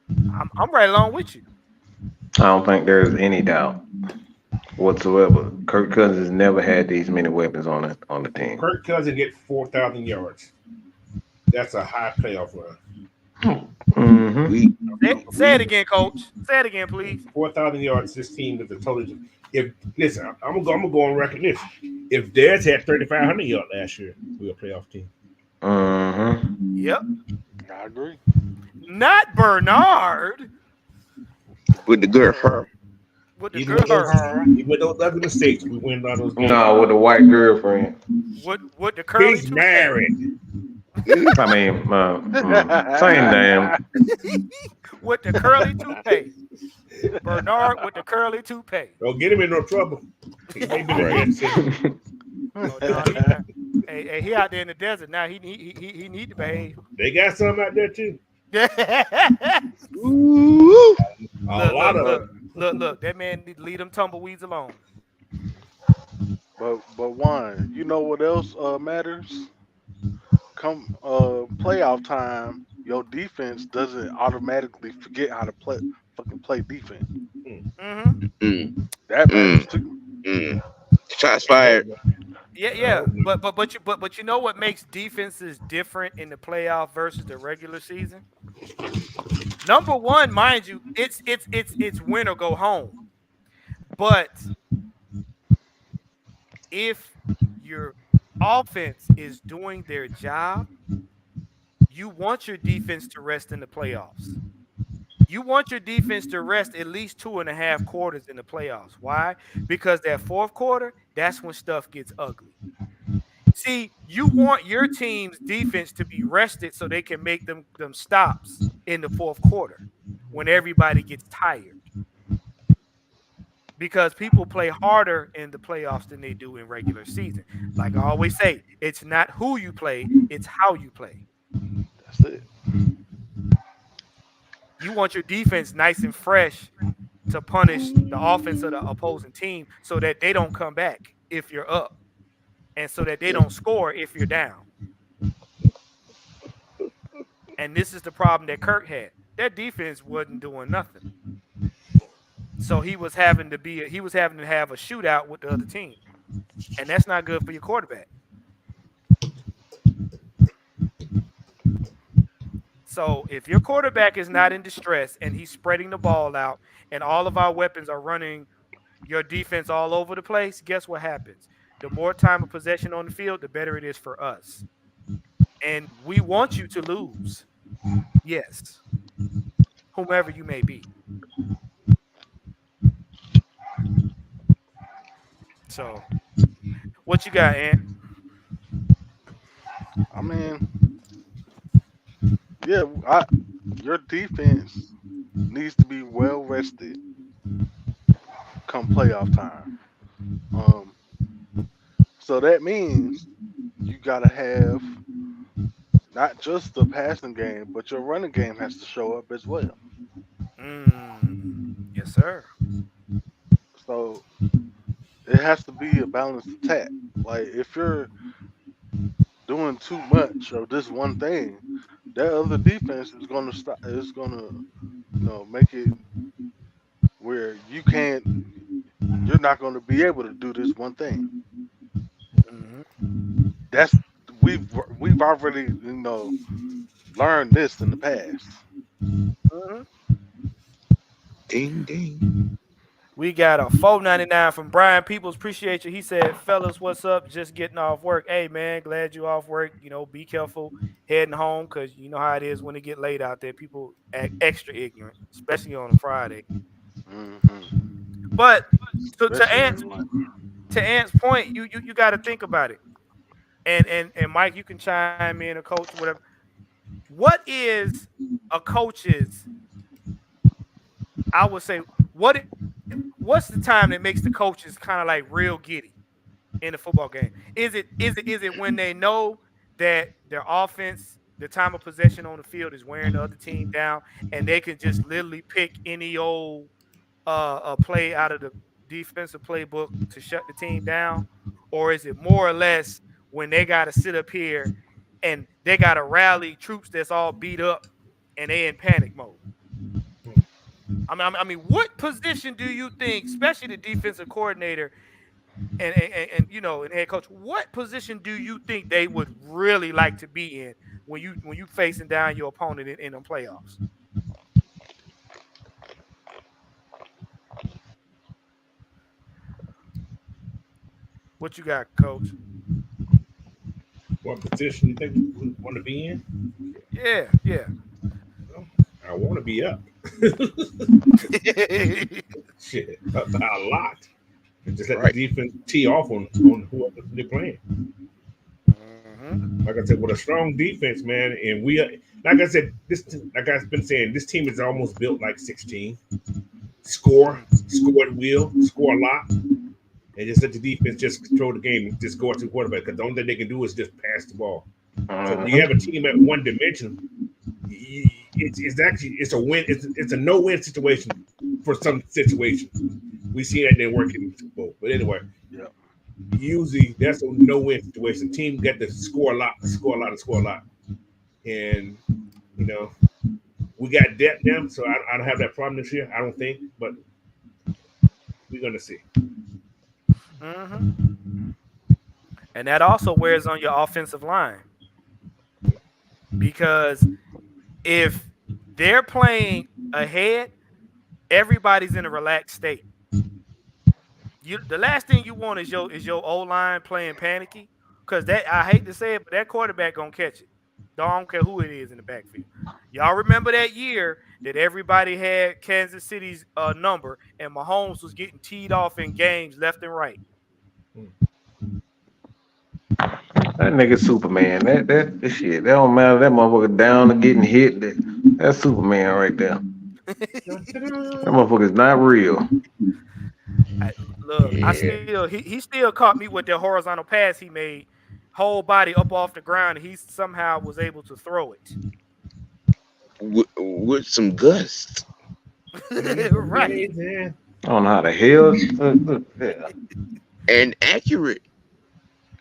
S2: I'm right along with you.
S5: I don't think there's any doubt whatsoever. Kirk Cousins never had these many weapons on the team.
S9: Kirk Cousins get 4,000 yards. That's a high playoff run.
S5: Mm-hmm.
S2: Say it again, Coach. Say it again, please.
S9: 4,000 yards. This team is a totally. If listen, I'm gonna go on record this. If Dez had 3,500 yards last year, we're a playoff team.
S5: Mm-hmm.
S2: Yep.
S4: I agree.
S2: Not Bernard.
S3: With the good fur.
S2: With the
S9: Even
S2: girl.
S9: with those other mistakes, we win all those games.
S5: No, with a white girlfriend.
S2: With the curly
S9: He's married.
S5: I mean, same damn.
S2: With the curly toupee. Bernard with the curly toupee.
S9: Don't get him in no trouble. He may be the head city.
S2: Oh, no, hey, he out there in the desert now. He need to behave.
S9: They got some out there too.
S2: Look, that man need to leave them tumbleweeds alone.
S4: But Juan, you know what else matters? Come playoff time, your defense doesn't automatically forget how to play defense.
S2: Mm-hmm.
S4: That matters too.
S3: Shots fired.
S2: Yeah. But you know what makes defenses different in the playoff versus the regular season? Number one, mind you, it's win or go home. But if your offense is doing their job, you want your defense to rest in the playoffs. You want your defense to rest at least 2.5 quarters in the playoffs. Why? Because that fourth quarter, that's when stuff gets ugly. See, you want your team's defense to be rested so they can make them stops in the fourth quarter when everybody gets tired. Because people play harder in the playoffs than they do in regular season. Like I always say, it's not who you play, it's how you play.
S4: That's it.
S2: You want your defense nice and fresh to punish the offense of the opposing team so that they don't come back if you're up and so that they don't score if you're down. And this is the problem that Kirk had. Their defense wasn't doing nothing. So he was having to have a shootout with the other team. And that's not good for your quarterback. So if your quarterback is not in distress and he's spreading the ball out and all of our weapons are running your defense all over the place, guess what happens? The more time of possession on the field, the better it is for us. And we want you to lose. Yes. Whomever you may be. So, what you got, Ant?
S4: I mean, yeah, your defense needs to be well rested come playoff time. So that means you gotta have not just the passing game, but your running game has to show up as well.
S2: Yes, sir.
S4: So it has to be a balanced attack. Like if you're doing too much of this one thing, that other defense is gonna stop. Is gonna, make it where you're not gonna be able to do this one thing. That's we've already learned this in the past.
S3: Ding ding.
S2: We got a $4.99 from Brian Peoples. Appreciate you. He said, fellas, what's up? Just getting off work. Hey, man, glad you off work. Be careful heading home because you know how it is when it get late out there. People act extra ignorant, especially on a Friday. But to Ant's point, you got to think about it. And Mike, you can chime in, a coach, whatever. What is a coach's, I would say, what's the time that makes the coaches kind of like real giddy in a football game? Is it when they know that their offense the time of possession on the field is wearing the other team down, and they can just literally pick any old play out of the defensive playbook to shut the team down, or is it more or less when they got to sit up here and they got to rally troops that's all beat up and they in panic mode? I mean, what position do you think, especially the defensive coordinator and and head coach, what position do you think they would really like to be in when you facing down your opponent in them playoffs? What you got, coach?
S9: What position you think we want to be in?
S2: Yeah, yeah.
S9: Well, I want to be up. Shit, up by a lot. And just let
S3: Right.
S9: the defense tee off on whoever they're playing. Like I said, with a strong defense, man, and like I said, like I've been saying, this team is almost built like 16. Score at will, score a lot, and just let the defense just control the game and just go out to the quarterback. Because the only thing they can do is just pass the ball. So when you have a team at one dimension, it's a win. It's a no-win situation for some situations. We see that didn't work in the Super Bowl. But anyway,
S4: Yeah.
S9: usually that's a no-win situation. Team got to score a lot. And, we got depth now, so I don't have that problem this year, I don't think. But we're going to see.
S2: And that also wears on your offensive line. Because if they're playing ahead, everybody's in a relaxed state. The last thing you want is your O-line playing panicky, because that, I hate to say it, but that quarterback gonna catch it. Don't care who it is in the backfield. Y'all remember that year that everybody had Kansas City's number, and Mahomes was getting teed off in games left and right.
S5: That nigga Superman. That shit. That don't matter. That motherfucker down or getting hit. That's Superman right there. That motherfucker's not real.
S2: Look, he still caught me with that horizontal pass he made, whole body up off the ground, and he somehow was able to throw it.
S3: With some gust.
S2: Right.
S5: I don't know how the hell.
S3: And accurate.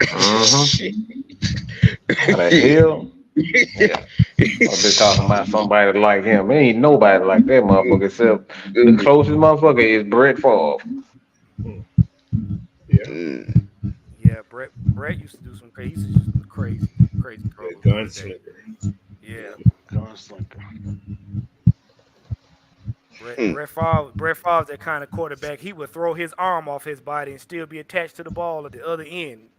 S5: How the hell? Yeah. I've been talking about somebody like him. There ain't nobody like that motherfucker except the closest motherfucker is Brett Favre.
S2: Yeah, Brett used to do some crazy. He used to do some crazy throws.
S9: Gunslinger.
S2: Yeah.
S4: Gunslinger.
S2: Brett Favre's that kind of quarterback. He would throw his arm off his body and still be attached to the ball at the other end.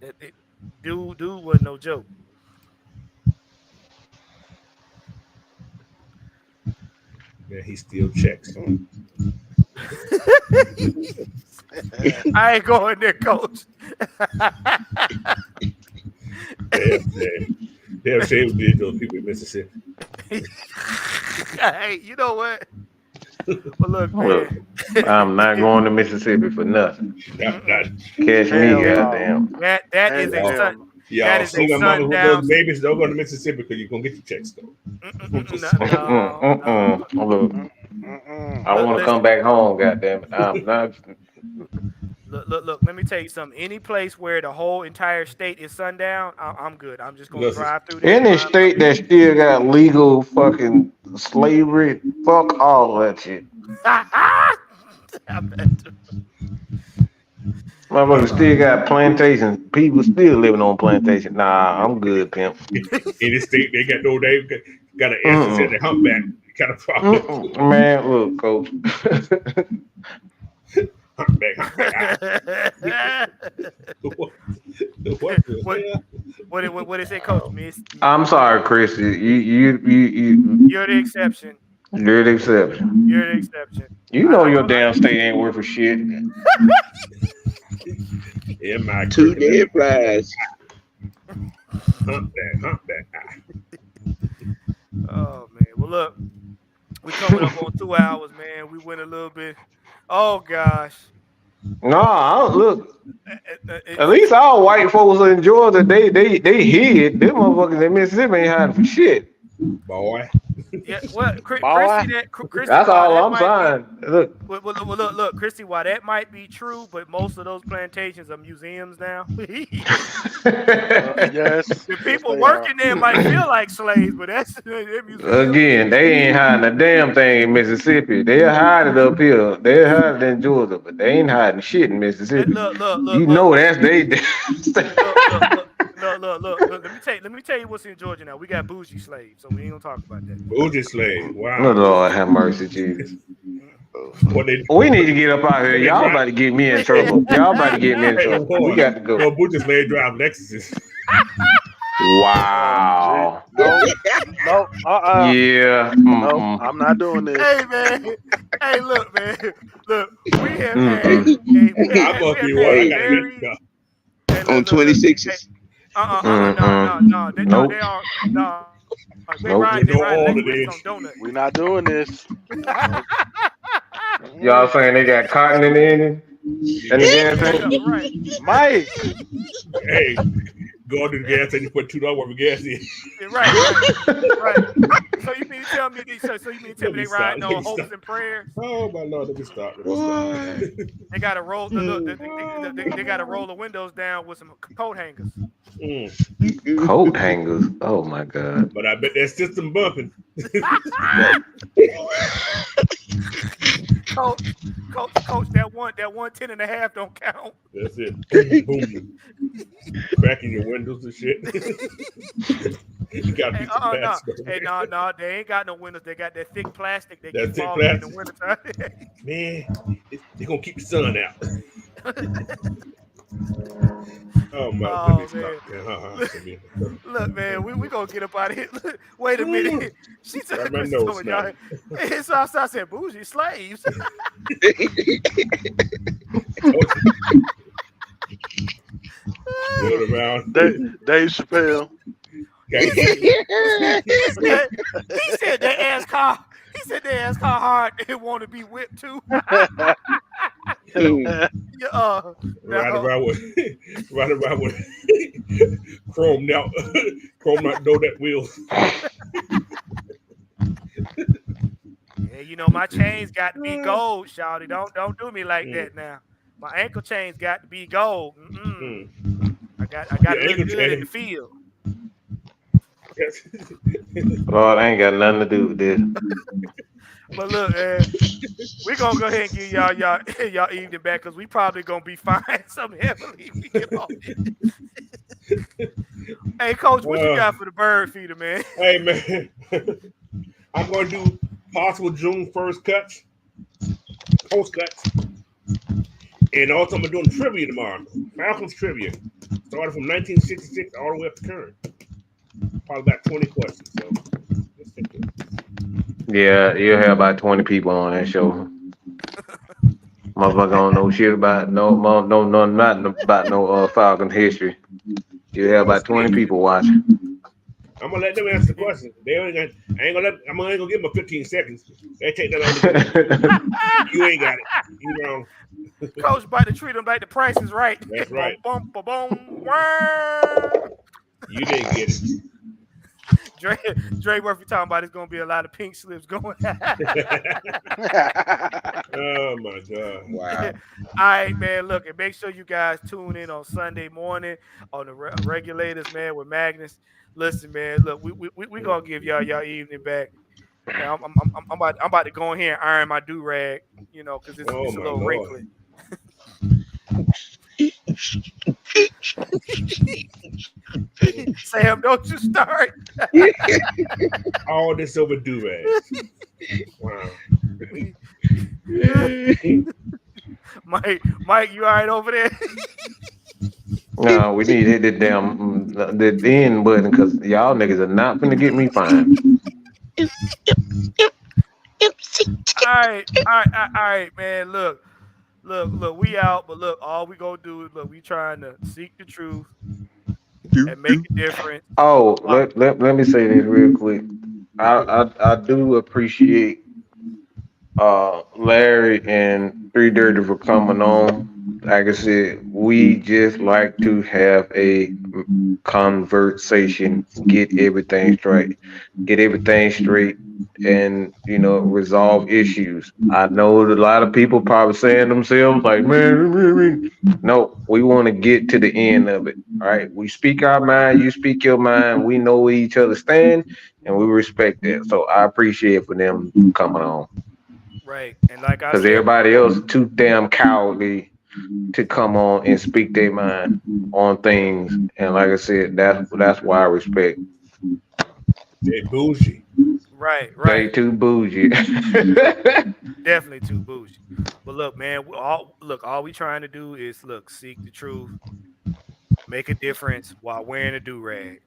S2: Dude wasn't no joke.
S9: Yeah, he still checks.
S2: I ain't going there, coach.
S9: They'll say we did those people in Mississippi.
S2: Hey, you know what? Well, look, man.
S5: I'm not going to Mississippi for nothing. Catch me, goddamn.
S2: That is a sun.
S9: Y'all,
S2: that is a
S9: single mother who
S2: sundown.
S9: does babies, don't go to Mississippi because you're gonna get your checks though.
S5: I want to come back home, goddamn it. I'm not.
S2: Look. Let me tell you something. Any place where the whole entire state is sundown, I'm good. I'm just gonna drive through there.
S5: Any state that still got legal fucking slavery, fuck all that shit. Motherfuckers still got plantations. People still living on plantation. Nah, I'm good, pimp.
S9: In this state, they got an essence at the humpback kind of problem.
S5: Man, look, coach.
S9: humpback.
S2: What is it, coach?
S5: I'm sorry, Chris.
S2: You're the exception.
S5: You're the exception.
S2: You're the exception.
S5: You know your damn state ain't worth a shit.
S9: Yeah, my
S3: 2 dead flies.
S9: Humpback.
S2: Oh man. Well, look, we coming up on 2 hours, man. We went a little bit. Oh gosh.
S5: No, look.
S2: It-
S5: At least all white folks in Georgia, they hid. Them motherfuckers in Mississippi ain't hiding for shit.
S9: Boy.
S2: yeah, well,
S4: Boy.
S2: Christy,
S5: That's
S2: while
S5: all
S2: that
S5: I'm
S2: might be,
S5: saying. Look,
S2: look, Christy, while that might be true, but most of those plantations are museums now.
S4: Yes.
S2: The people
S4: they
S2: working there might feel like slaves, but that's their museum.
S5: again, they ain't hiding a damn thing in Mississippi. They'll hide it up here. They'll hide it in Georgia, but they ain't hiding shit in Mississippi.
S2: Look,
S5: You know that's they.
S2: look. Let me tell you what's in Georgia now. We got bougie slaves, so we ain't gonna talk about that.
S9: Bougie slave. Wow.
S5: Oh, Lord have mercy, Jesus.
S9: What they,
S5: We need to get up out here. Y'all about to get me in trouble. Y'all about to get me in trouble. We got to go.
S9: no, bougie slave drive Lexuses.
S5: Wow.
S4: No.
S5: Yeah.
S4: No, I'm not doing this.
S2: Hey man, hey look man, look. We have had.
S9: I must be one. I got to let
S3: On 26s.
S2: No. They
S5: Nope.
S2: are They
S5: Nope.
S2: ride
S9: No, all of
S2: Lexus
S9: this.
S2: on donuts.
S4: We're not doing this.
S5: Y'all saying they got cotton in the engine? And the gas tank?
S2: Right.
S4: Mike.
S9: Hey, go to the gas station, put $2 worth of gas in.
S2: Right. So you mean to tell me they ride no hopes and prayers?
S9: Oh my Lord, let me stop.
S2: They gotta roll they gotta roll the windows down with some coat hangers.
S5: Coat hangers. Oh my God.
S9: But I bet that system bumping.
S2: Coach, that one 10.5 don't count.
S9: That's it. Boom. Cracking your windows and shit. You gotta be
S2: No, they ain't got no windows. They got that thick plastic that
S9: That
S2: keep
S9: thick
S2: falling in the
S9: plastic.
S2: wintertime.
S9: Man, they're gonna keep the sun out. Oh my
S2: man.
S9: goodness.
S2: Look, man, we gonna get up out of here. Look, wait a minute. She said,
S9: my nose
S2: so I said, bougie slaves.
S4: Dave Chappelle.
S2: He said they asked how hard they want to be whipped too.
S9: Right around with chrome out donut wheels.
S2: Yeah, you know my chains got to be gold, shawty. Don't do me like that now. My ankle chains got to be gold. I got to look good in the field.
S5: Lord, I ain't got nothing to do with this.
S2: But look, man, we're gonna go ahead and give y'all evening back because we probably gonna be fine something heavily. We get off it. Hey, Coach, what you got for the bird feeder, man?
S9: Hey, man, I'm gonna do possible June 1st cuts, post cuts, and also I'm doing trivia tomorrow. Falcons trivia, starting from 1966 all the way up to current. Probably about 20 questions. So let's take it.
S5: Yeah, you'll have about 20 people on that show. Motherfucker don't know shit about nothing about no Falcon history. You'll have about 20 people watching.
S9: I'm gonna let them answer the question. I'm only gonna give them 15 seconds. They take that on. You ain't got it. You wrong.
S2: Coach about to treat them like the price is right.
S9: That's right.
S2: Boom, boom, boom.
S9: You didn't get it.
S2: Dre Murphy talking about it's gonna be a lot of pink slips going.
S9: Oh my God!
S3: Wow.
S2: All right, man. Look, and make sure you guys tune in on Sunday morning on the Regulators, man, with Magnus. Listen, man. Look, we gonna give y'all evening back. Man, I'm about to go in here and iron my do rag, because it's a little wrinkly. Sam, don't you start.
S9: All this over do rags. Wow.
S2: Mike, you all right over there?
S5: No, we need to hit the damn the end button because y'all niggas are not gonna get me fined.
S2: All right, man. Look, we out, but look, all we gonna do is we trying to seek the truth and make a difference.
S5: Oh, let me say this real quick. I do appreciate Larry and Three Dirty for coming on. Like I said, we just like to have a conversation, get everything straight, and resolve issues. I know that a lot of people probably saying themselves like, man, no, we want to get to the end of it. All right, we speak our mind, you speak your mind. We know where each other stand, and we respect that. So I appreciate for them coming on.
S2: Right. And like I
S5: Because
S2: said,
S5: everybody else is too damn cowardly to come on and speak their mind on things. And like I said, that's why I respect.
S9: They bougie.
S2: right,
S5: They
S2: right.
S5: too bougie.
S2: Definitely too bougie. But look, man, all we trying to do is seek the truth, make a difference while wearing a do-rag.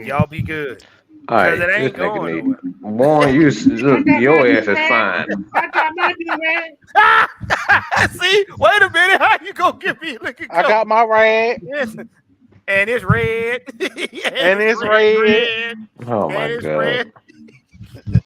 S2: Y'all be good.
S5: All
S2: Cause
S5: right,
S2: it
S5: this
S2: ain't
S5: nigga
S2: going
S5: need
S2: nowhere.
S5: Warren. Look, your ass is fine.
S9: I got my do-rag.
S2: See, wait a minute. How you gonna give me looking
S4: I
S2: go?
S4: got my rag,
S2: Yes. And it's red.
S4: and it's red.
S2: red.
S5: Oh
S2: And
S5: my
S2: it's
S5: god.
S2: red.